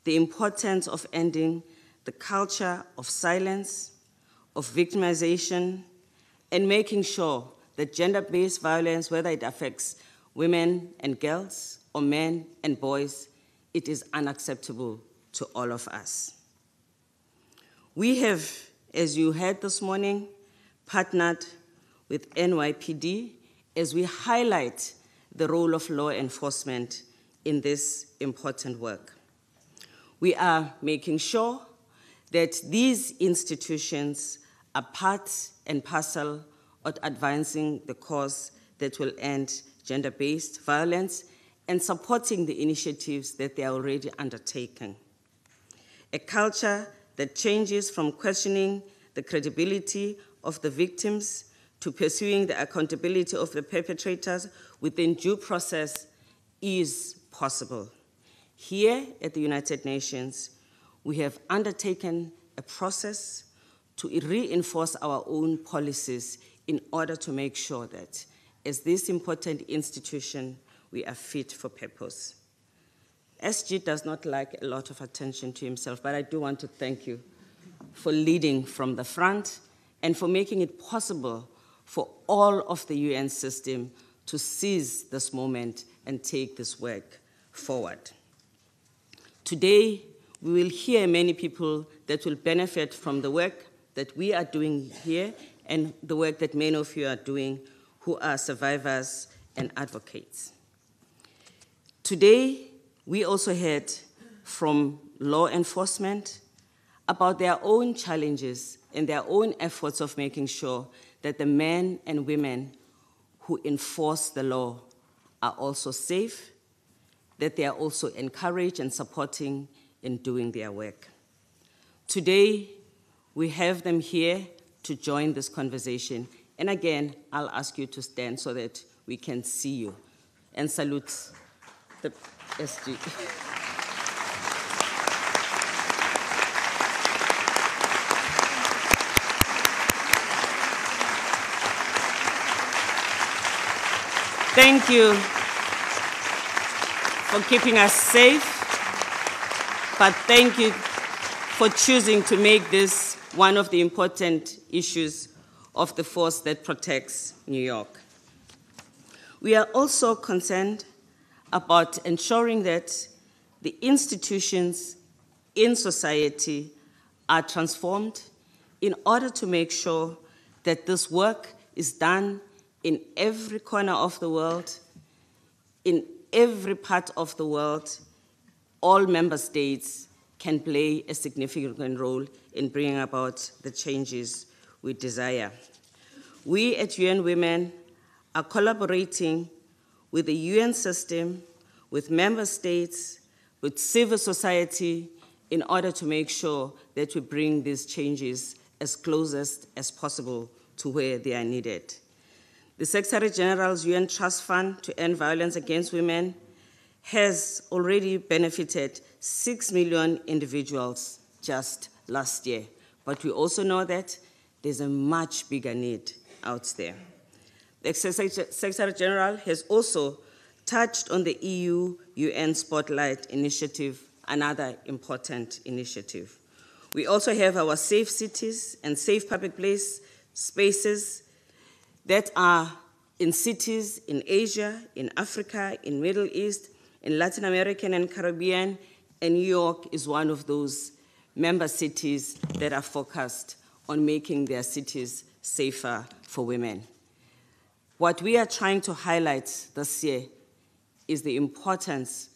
the importance of ending the culture of silence, of victimization, and making sure that gender-based violence, whether it affects women and girls or men and boys, it is unacceptable to all of us. We have, as you heard this morning, partnered with NYPD as we highlight the role of law enforcement in this important work. We are making sure that these institutions are part and parcel of advancing the cause that will end gender-based violence and supporting the initiatives that they are already undertaking. A culture that changes from questioning the credibility of the victims to pursuing the accountability of the perpetrators within due process is possible. Here at the United Nations, we have undertaken a process to reinforce our own policies in order to make sure that as this important institution, we are fit for purpose. SG does not like a lot of attention to himself, but I do want to thank you for leading from the front and for making it possible for all of the UN system to seize this moment and take this work forward. Today, we will hear many people that will benefit from the work that we are doing here and the work that many of you are doing who are survivors and advocates. Today, we also heard from law enforcement about their own challenges and their own efforts of making sure that the men and women who enforce the law are also safe, that they are also encouraged and supporting in doing their work. Today, we have them here to join this conversation. And again, I'll ask you to stand so that we can see you and salute the SG. Thank you for keeping us safe, but thank you for choosing to make this one of the important issues of the force that protects New York. We are also concerned about ensuring that the institutions in society are transformed in order to make sure that this work is done in every corner of the world, in every part of the world. All member states can play a significant role in bringing about the changes we desire. We at UN Women are collaborating with the UN system, with member states, with civil society, in order to make sure that we bring these changes as closest as possible to where they are needed. The Secretary General's UN Trust Fund to End Violence Against Women has already benefited 6 million individuals just last year. But we also know that there's a much bigger need out there. The Secretary General has also touched on the EU-UN Spotlight Initiative, another important initiative. We also have our safe cities and safe public spaces that are in cities in Asia, in Africa, in Middle East, in Latin America and Caribbean, and New York is one of those member cities that are focused on making their cities safer for women. What we are trying to highlight this year is the importance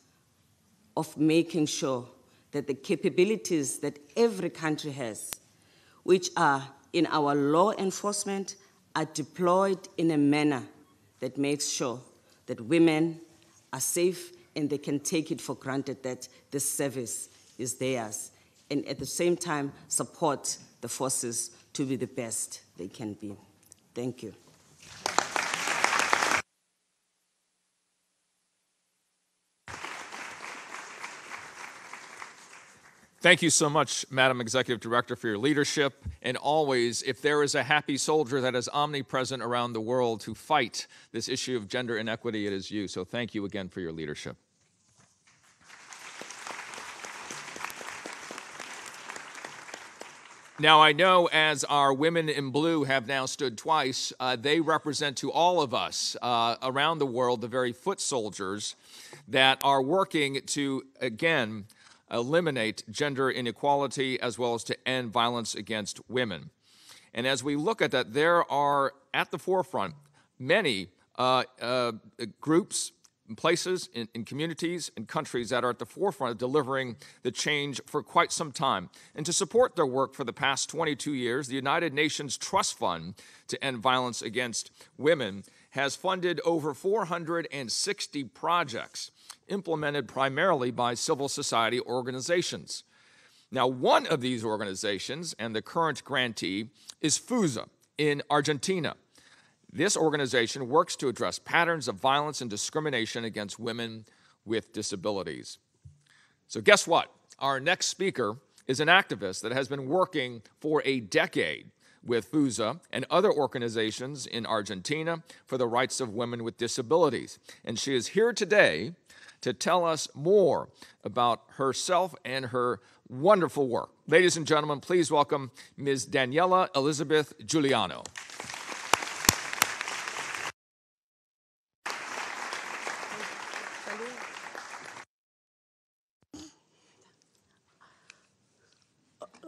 of making sure that the capabilities that every country has, which are in our law enforcement, are deployed in a manner that makes sure that women are safe and they can take it for granted that this service is theirs, and at the same time support the forces to be the best they can be. Thank you. Thank you so much, Madam Executive Director, for your leadership. And always, if there is a happy soldier that is omnipresent around the world to fight this issue of gender inequity, it is you. So thank you again for your leadership. Now, I know as our women in blue have now stood twice, they represent to all of us around the world the very foot soldiers that are working to, again, eliminate gender inequality as well as to end violence against women. And as we look at that, there are at the forefront many groups and places in communities and countries that are at the forefront of delivering the change for quite some time. And to support their work for the past 22 years, the United Nations Trust Fund to End Violence Against Women has funded over 460 projects implemented primarily by civil society organizations. Now, one of these organizations, and the current grantee, is FUSA in Argentina. This organization works to address patterns of violence and discrimination against women with disabilities. So guess what? Our next speaker is an activist that has been working for a decade with FUSA and other organizations in Argentina for the rights of women with disabilities. And she is here today to tell us more about herself and her wonderful work. Ladies and gentlemen, please welcome Ms. Daniela Elizabeth Giuliano.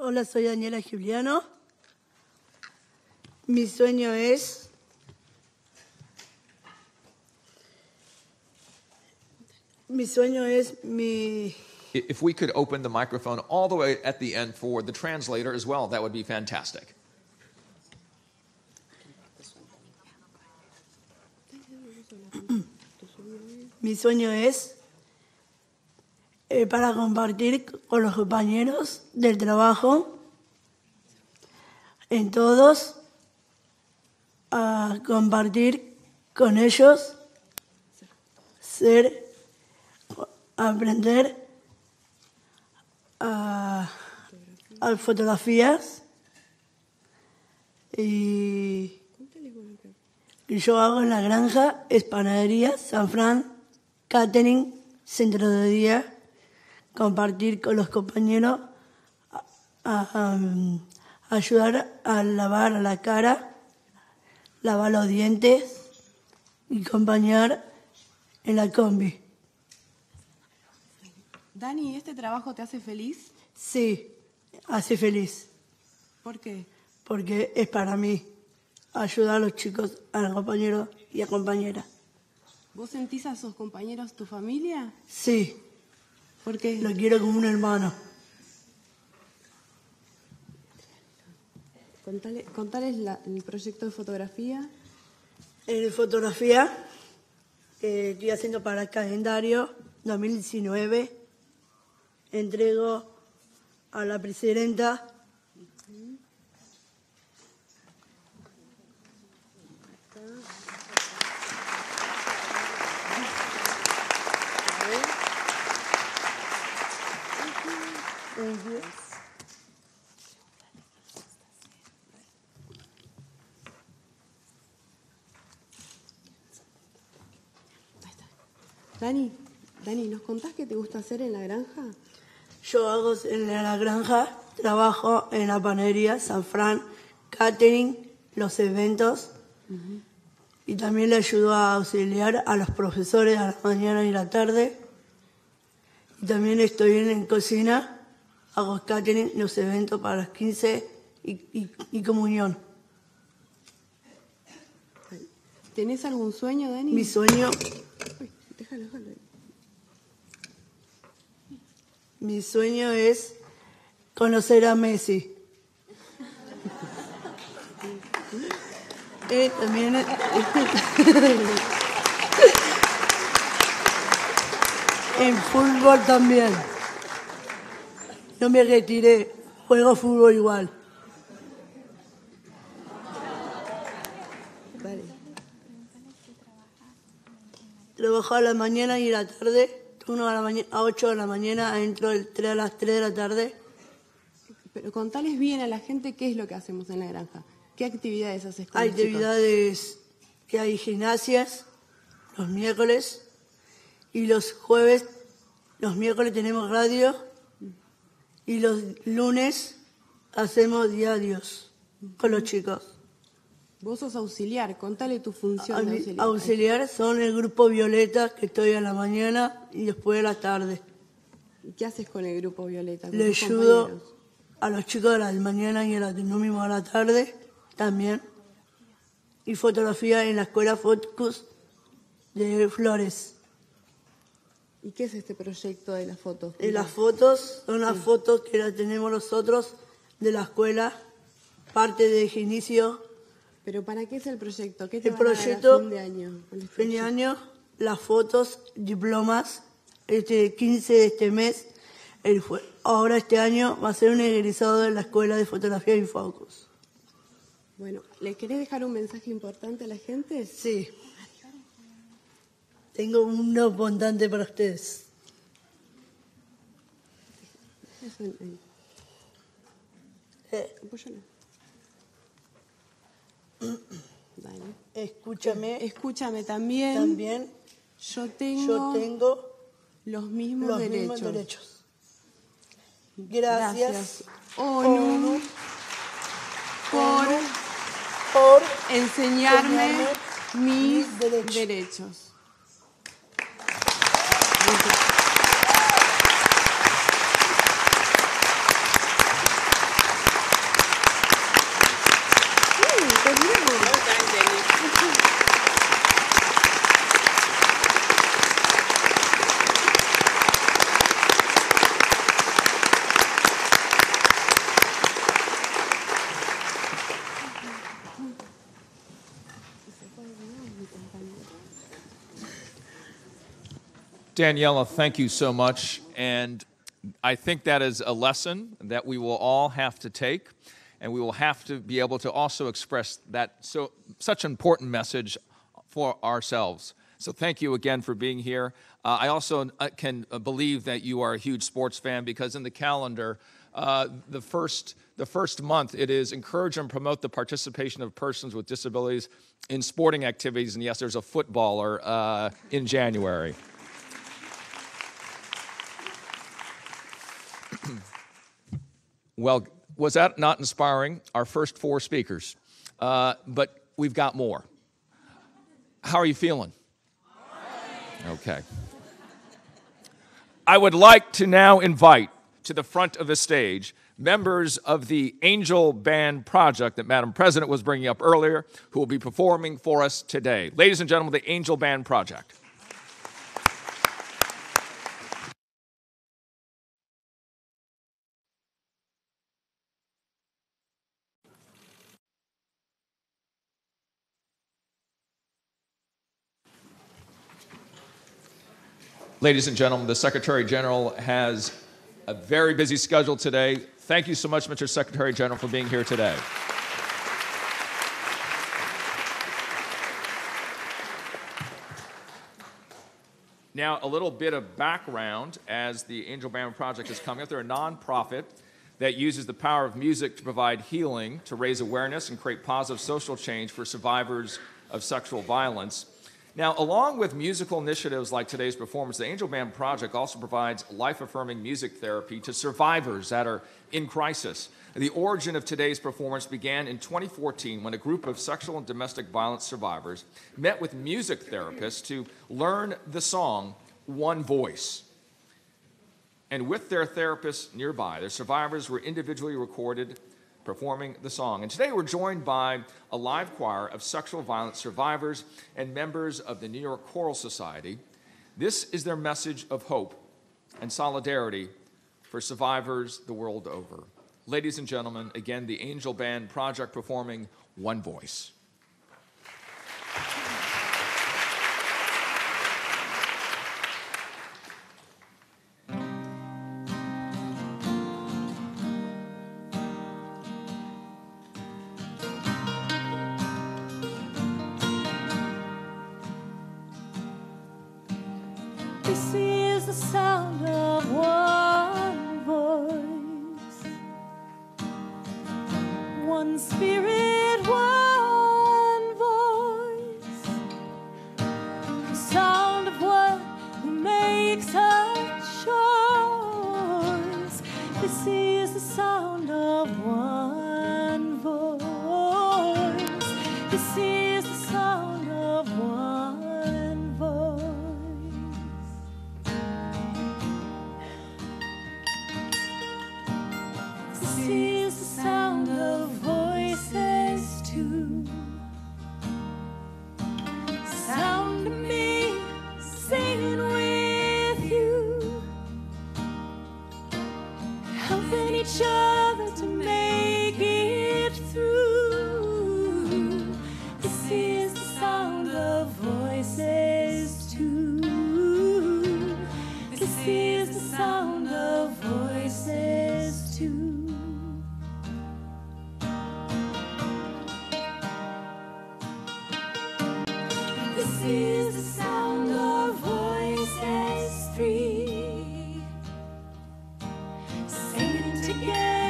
Hola, soy Daniela Giuliano. Mi sueño es If we could open the microphone all the way at the end for the translator as well, that would be fantastic. Mi sueño es para compartir con los compañeros del trabajo, en todos, a compartir con ellos, aprender a fotografías y yo hago en la granja, es panadería, San Fran, catering, centro de día, compartir con los compañeros, ayudar a lavar la cara, lavar los dientes y acompañar en la combi. Dani, ¿este trabajo te hace feliz? Sí, hace feliz. ¿Por qué? Porque es para mí ayudar a los chicos, a los compañeros y a compañeras. ¿Vos sentís a sus compañeros tu familia? Sí. ¿Por qué? Lo quiero como un hermano. Contales el proyecto de fotografía. En fotografía estoy haciendo para el calendario 2019. Entrego a la presidenta Dani, ¿nos contás qué te gusta hacer en la granja? Yo hago en la granja, trabajo en la panadería San Fran, catering, los eventos, y también le ayudo a auxiliar a los profesores a la mañana y la tarde. Y también estoy en cocina, hago catering, los eventos para los 15 y comunión. ¿Tenés algún sueño, Dani? Mi sueño... Déjalo. Mi sueño es conocer a Messi. También en fútbol también. No me retiré, juego fútbol igual. Dale. Trabajo a la mañana y a la tarde. Turno a 8 de la mañana, entro a las 3 de la tarde. Pero contales bien a la gente qué es lo que hacemos en la granja. ¿Qué actividades haces con los Actividades que hay gimnasias los miércoles y los jueves. Los miércoles tenemos radio y los lunes hacemos diarios con los chicos. Vos sos auxiliar, contale tu función de auxiliar. Auxiliar son el grupo Violeta, que estoy a la mañana y después a la tarde. ¿Y qué haces con el grupo Violeta? Le ayudo a los chicos de la mañana y lo mismo a la tarde también. Y fotografía en la escuela Focus de Flores. ¿Y qué es este proyecto de las fotos? Las fotos son las fotos que las tenemos nosotros de la escuela, parte de inicio. ¿Pero para qué es el proyecto? ¿Qué te El van a dar proyecto, a fin de año? Fin de año, las fotos, diplomas, 15 de este mes. Ahora este año va a ser un egresado de la Escuela de Fotografía y Focus. Bueno, ¿le querés dejar un mensaje importante a la gente? Sí. Tengo uno importante para ustedes. Apóyalo. Dale. Escúchame también. También. Yo tengo los mismos derechos. Gracias. ONU por enseñarme mis derechos. Daniela, thank you so much. And I think that is a lesson that we will all have to take, and we will have to be able to also express that such an important message for ourselves. So thank you again for being here. I also can believe that you are a huge sports fan, because in the calendar, the first month, it is encourage and promote the participation of persons with disabilities in sporting activities. And yes, there's a footballer in January. Well, was that not inspiring? Our first 4 speakers. But we've got more. How are you feeling? Okay. I would like to now invite to the front of the stage members of the Angel Band Project that Madam President was bringing up earlier, who will be performing for us today. Ladies and gentlemen, the Angel Band Project. Ladies and gentlemen, the Secretary General has a very busy schedule today. Thank you so much, Mr. Secretary General, for being here today. Now, a little bit of background as the Angel Band Project is coming up. They're a nonprofit that uses the power of music to provide healing, to raise awareness, and create positive social change for survivors of sexual violence. Now, along with musical initiatives like today's performance, the Angel Band Project also provides life-affirming music therapy to survivors that are in crisis. The origin of today's performance began in 2014 when a group of sexual and domestic violence survivors met with music therapists to learn the song One Voice. And with their therapists nearby, the survivors were individually recorded performing the song. And today we're joined by a live choir of sexual violence survivors and members of the New York Choral Society. This is their message of hope and solidarity for survivors the world over. Ladies and gentlemen, again, the Angel Band Project performing One Voice. This is the sound of one voice, one spirit, one voice, the sound of one who makes a choice. This is the sound of one voice. This is the sound of one voice. This is the sound of voices too. Sound of me singing with you, helping each other to make it through. This is the sound of voices too. This is the sound of voices too. This is the sound of voices three, singing together.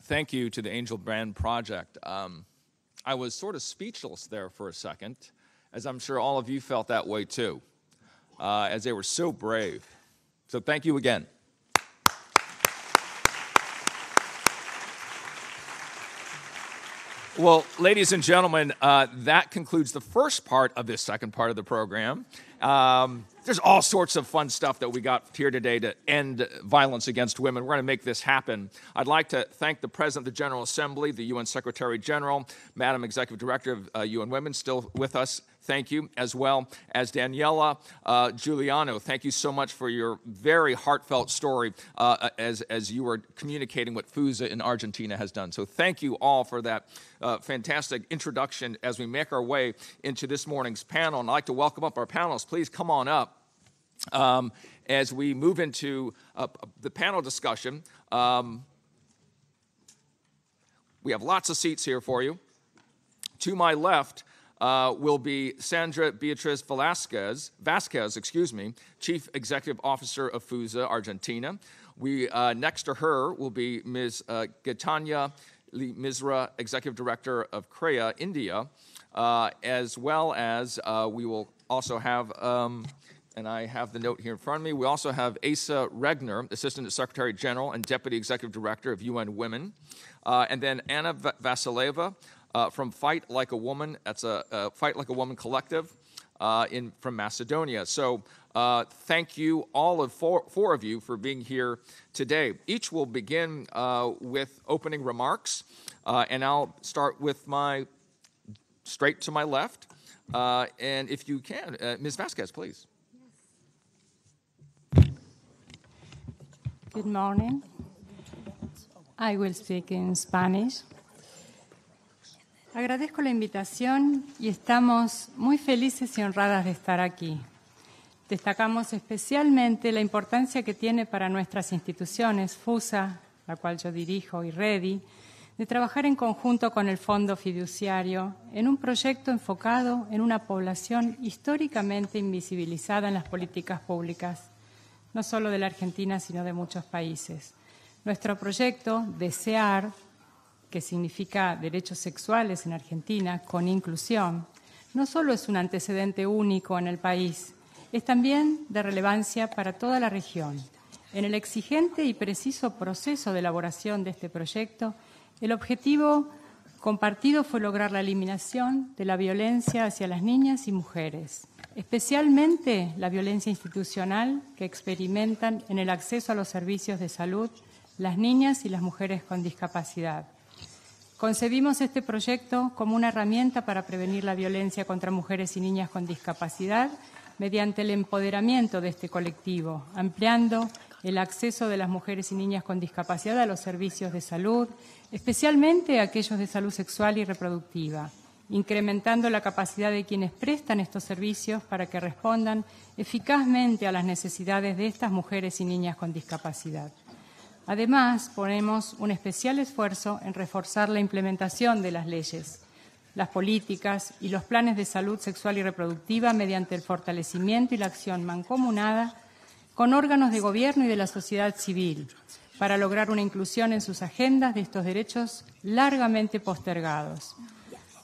thank you to the Angel Brand Project. I was sort of speechless there for a second, as I'm sure all of you felt that way too, as they were so brave. So thank you again. Well, ladies and gentlemen, that concludes the first part of this second part of the program. There's all sorts of fun stuff that we got here today to end violence against women. We're going to make this happen. I'd like to thank the President of the General Assembly, the UN Secretary General, Madam Executive Director of UN Women, still with us. Thank you, as well as Daniela Giuliano. Thank you so much for your very heartfelt story as you were communicating what FUSA in Argentina has done. So thank you all for that fantastic introduction as we make our way into this morning's panel. And I'd like to welcome up our panelists. Please come on up. As we move into the panel discussion, we have lots of seats here for you. To my left will be Sandra Beatriz Vasquez, Chief Executive Officer of FUSA Argentina. Next to her will be Ms. Gaitanya Misra, Executive Director of CREA India, as well as we will also have and I have the note here in front of me. We also have Asa Regner, Assistant Secretary General and Deputy Executive Director of UN Women. And then Anna Vasileva from Fight Like a Woman. That's a Fight Like a Woman collective from Macedonia. So thank you, all of four of you, for being here today. Each will begin with opening remarks. And I'll start with straight to my left. And if you can, Ms. Vasquez, please. Good morning. I will speak in Spanish. Agradezco la invitación y estamos muy felices y honradas de estar aquí. Destacamos especialmente la importancia que tiene para nuestras instituciones, FUSA, la cual yo dirijo, y REDI, de trabajar en conjunto con el Fondo Fiduciario en un proyecto enfocado en una población históricamente invisibilizada en las políticas públicas, no solo de la Argentina, sino de muchos países. Nuestro proyecto, DESEAR, que significa derechos sexuales en Argentina, con inclusión, no solo es un antecedente único en el país, es también de relevancia para toda la región. En el exigente y preciso proceso de elaboración de este proyecto, el objetivo compartido fue lograr la eliminación de la violencia hacia las niñas y mujeres, especialmente la violencia institucional que experimentan en el acceso a los servicios de salud las niñas y las mujeres con discapacidad. Concebimos este proyecto como una herramienta para prevenir la violencia contra mujeres y niñas con discapacidad mediante el empoderamiento de este colectivo, ampliando el acceso de las mujeres y niñas con discapacidad a los servicios de salud, especialmente aquellos de salud sexual y reproductiva, incrementando la capacidad de quienes prestan estos servicios para que respondan eficazmente a las necesidades de estas mujeres y niñas con discapacidad. Además, ponemos un especial esfuerzo en reforzar la implementación de las leyes, las políticas y los planes de salud sexual y reproductiva mediante el fortalecimiento y la acción mancomunada con órganos de gobierno y de la sociedad civil, para lograr una inclusión en sus agendas de estos derechos largamente postergados.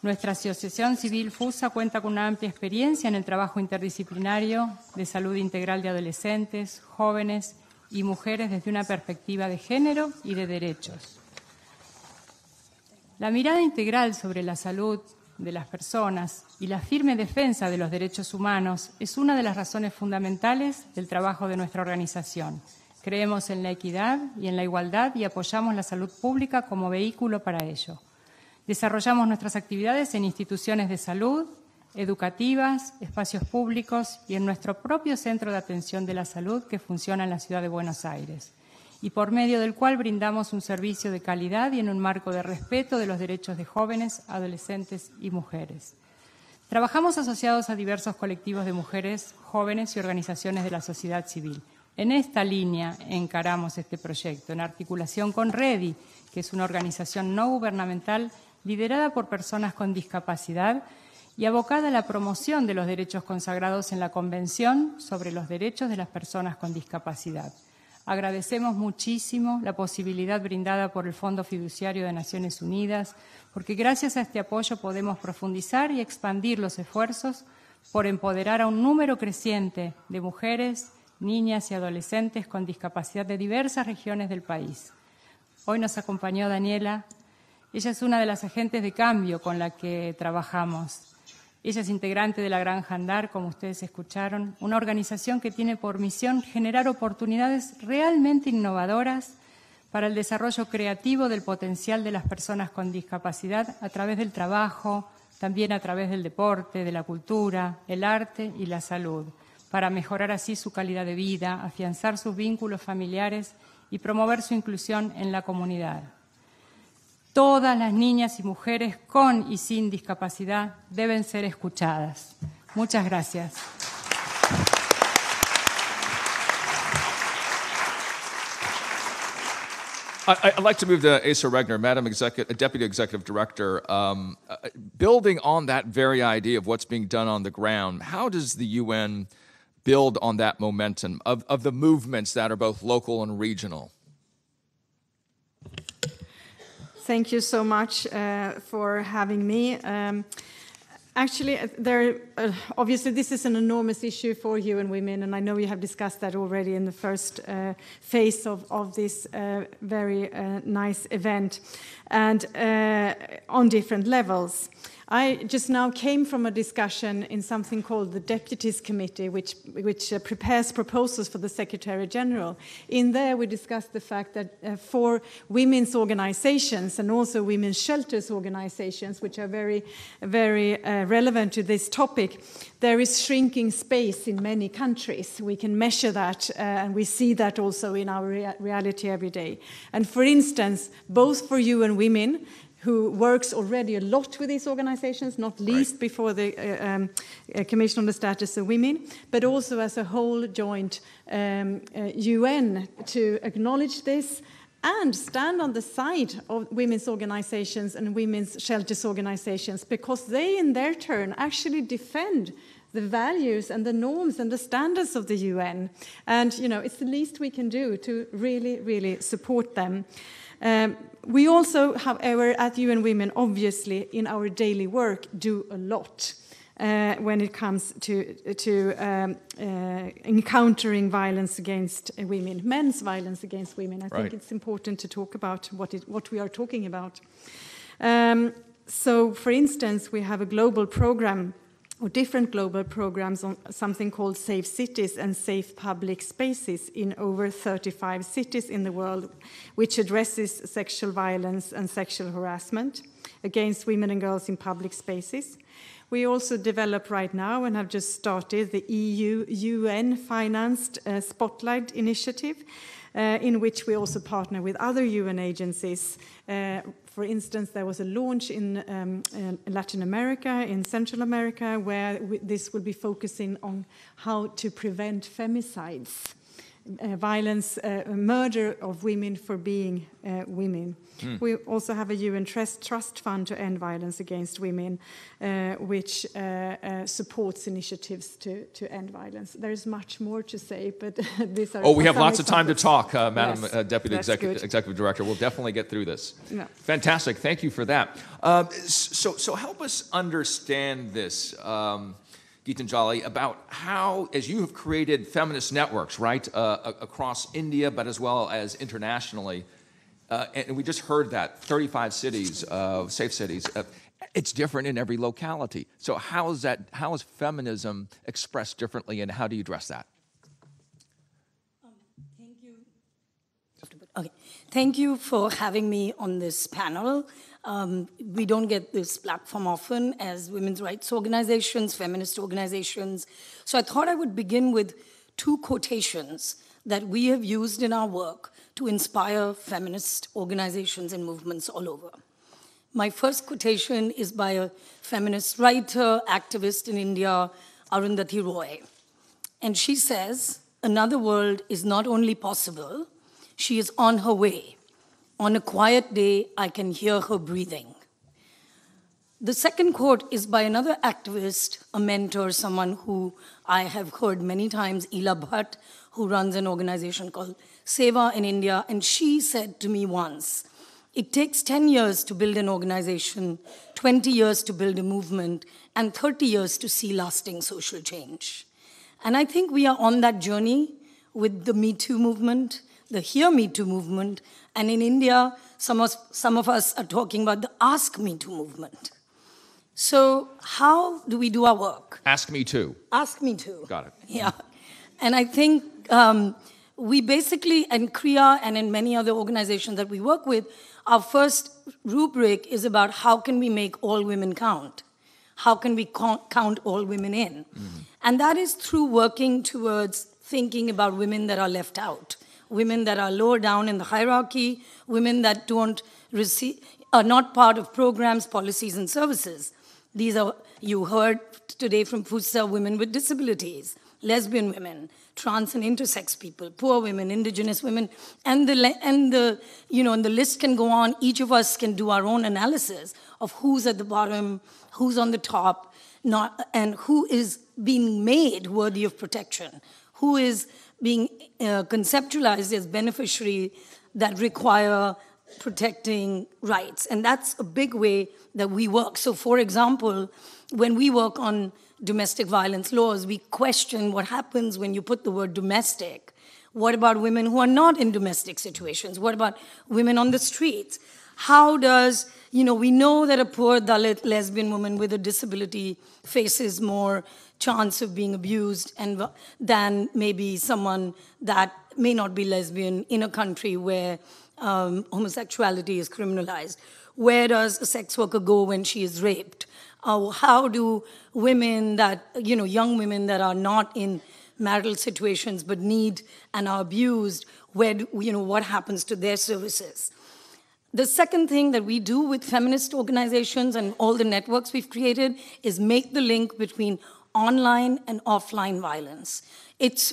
Nuestra asociación civil FUSA cuenta con una amplia experiencia en el trabajo interdisciplinario de salud integral de adolescentes, jóvenes y mujeres desde una perspectiva de género y de derechos. La mirada integral sobre la salud de las personas y la firme defensa de los derechos humanos es una de las razones fundamentales del trabajo de nuestra organización. Creemos en la equidad y en la igualdad y apoyamos la salud pública como vehículo para ello. Desarrollamos nuestras actividades en instituciones de salud, educativas, espacios públicos y en nuestro propio centro de atención de la salud que funciona en la ciudad de Buenos Aires, y por medio del cual brindamos un servicio de calidad y en un marco de respeto de los derechos de jóvenes, adolescentes y mujeres. Trabajamos asociados a diversos colectivos de mujeres, jóvenes y organizaciones de la sociedad civil. En esta línea encaramos este proyecto, en articulación con REDI, que es una organización no gubernamental liderada por personas con discapacidad y abocada a la promoción de los derechos consagrados en la Convención sobre los Derechos de las Personas con Discapacidad. Agradecemos muchísimo la posibilidad brindada por el Fondo Fiduciario de Naciones Unidas, porque gracias a este apoyo podemos profundizar y expandir los esfuerzos por empoderar a un número creciente de mujeres, niñas y adolescentes con discapacidad de diversas regiones del país. Hoy nos acompañó Daniela. Ella es una de las agentes de cambio con la que trabajamos. Ella es integrante de la Granja Andar, como ustedes escucharon, una organización que tiene por misión generar oportunidades realmente innovadoras para el desarrollo creativo del potencial de las personas con discapacidad a través del trabajo, también a través del deporte, de la cultura, el arte y la salud, para mejorar así su calidad de vida, afianzar sus vínculos familiares y promover su inclusión en la comunidad. Todas las niñas y mujeres con y sin discapacidad deben ser escuchadas. Muchas gracias. I'd like to move to Asa Regner, Madam Deputy Executive Director. Building on that very idea of what's being done on the ground, how does the UN build on that momentum of the movements that are both local and regional? Thank you so much for having me. Actually, obviously this is an enormous issue for UN Women, and I know you have discussed that already in the first phase of this very nice event, and on different levels. I just now came from a discussion in something called the Deputies Committee, which prepares proposals for the Secretary General. In there, we discussed the fact that for women's organizations and also women's shelters organizations, which are very, very relevant to this topic, there is shrinking space in many countries. We can measure that, and we see that also in our reality every day. And for instance, both for UN Women, who works already a lot with these organizations, not least before the Commission on the Status of Women, but also as a whole joint UN to acknowledge this and stand on the side of women's organizations and women's shelters organizations, because they, in their turn, actually defend the values and the norms and the standards of the UN. And, you know, it's the least we can do to really, really support them. We also, however, at UN Women, obviously, in our daily work, do a lot when it comes to encountering violence against women, men's violence against women. I think it's important to talk about what we are talking about. So, for instance, we have a global program, or different global programs on something called Safe Cities and Safe Public Spaces in over 35 cities in the world, which addresses sexual violence and sexual harassment against women and girls in public spaces. We also develop right now and have just started the EU-UN-financed Spotlight initiative, in which we also partner with other UN agencies. For instance, there was a launch in Latin America, in Central America, where this will be focusing on how to prevent femicides, violence, murder of women for being women. We also have a UN trust fund to end violence against women, which supports initiatives to end violence. There is much more to say, but these are... Oh, we have lots of time to talk, Madam Deputy Executive Director. We'll definitely get through this. Yeah. Fantastic. Thank you for that. So help us understand this, Gitanjali, about how, as you have created feminist networks, right, across India, but as well as internationally, and we just heard that 35 cities, safe cities. It's different in every locality. So how is feminism expressed differently, and how do you address that? Thank you. Okay. Thank you for having me on this panel. We don't get this platform often as women's rights organizations, feminist organizations. So I thought I would begin with two quotations that we have used in our work to inspire feminist organizations and movements all over. My first quotation is by a feminist writer, activist in India, Arundhati Roy. And she says, "Another world is not only possible, she is on her way. On a quiet day, I can hear her breathing." The second quote is by another activist, a mentor, someone who I have heard many times, Ila Bhatt, who runs an organization called Seva in India, and she said to me once, it takes 10 years to build an organization, 20 years to build a movement, and 30 years to see lasting social change. And I think we are on that journey with the Me Too movement, the Hear Me Too movement, and in India, some of us are talking about the Ask Me Too movement. So how do we do our work? Ask Me Too. Ask Me Too. Got it. Yeah. And I think we basically, in CREA and in many other organizations that we work with, our first rubric is about how can we make all women count? How can we count all women in? Mm-hmm. And that is through working towards thinking about women that are left out, women that are lower down in the hierarchy, women that are not part of programs, policies, and services. These are, you heard today from Fusa, women with disabilities, lesbian women, trans and intersex people, poor women, indigenous women, and the list can go on. Each of us can do our own analysis of who's at the bottom, who's on the top, and who is being made worthy of protection, who is being conceptualized as beneficiary that require protecting rights. And that's a big way that we work. So for example, when we work on domestic violence laws, we question what happens when you put the word domestic. What about women who are not in domestic situations? What about women on the streets? How does, we know that a poor Dalit lesbian woman with a disability faces more chance of being abused than maybe someone that may not be lesbian in a country where homosexuality is criminalized. Where does a sex worker go when she is raped? How do women that, young women that are not in marital situations but need and are abused, what happens to their services? The second thing that we do with feminist organizations and all the networks we've created is make the link between online and offline violence.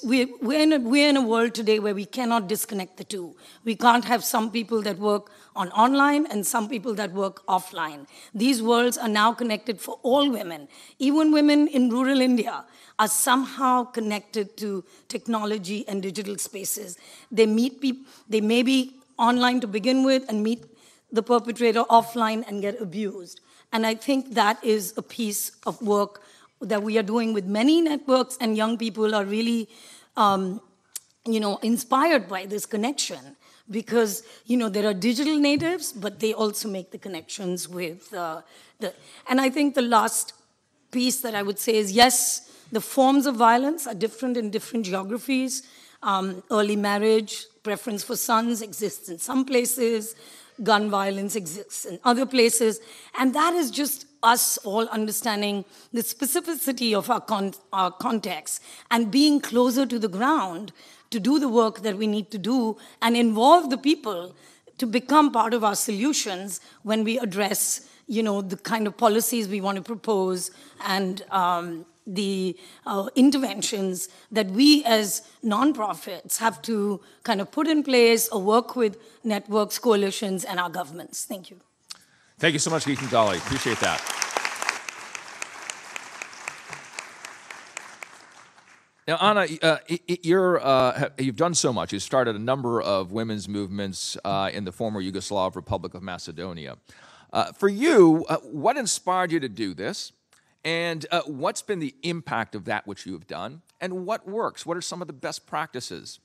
We're in a world today where we cannot disconnect the two. We can't have some people that work on online and some people that work offline. These worlds are now connected for all women. Even women in rural India are somehow connected to technology and digital spaces. They meet people, they may be online to begin with and meet the perpetrator offline and get abused. And I think that is a piece of work that we are doing with many networks, and young people are really, inspired by this connection because, there are digital natives, but they also make the connections with and I think the last piece that I would say is, yes, the forms of violence are different in different geographies. Early marriage, preference for sons exists in some places, gun violence exists in other places, and that is just us all understanding the specificity of our context and being closer to the ground to do the work that we need to do and involve the people to become part of our solutions when we address, the kind of policies we want to propose and the interventions that we as nonprofits have to kind of put in place or work with networks, coalitions, and our governments. Thank you. Thank you so much, Geetan Gali. Appreciate that. Now, Anna, you've done so much. You've started a number of women's movements in the former Yugoslav Republic of Macedonia. For you, what inspired you to do this? And what's been the impact of that which you have done? And what works? What are some of the best practices?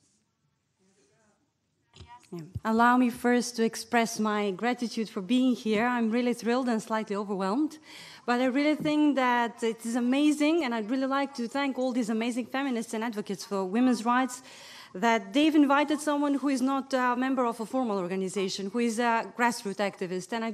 Allow me first to express my gratitude for being here. I'm really thrilled and slightly overwhelmed. But I really think that it is amazing, and I'd really like to thank all these amazing feminists and advocates for women's rights, that they've invited someone who is not a member of a formal organization, who is a grassroots activist. And I'd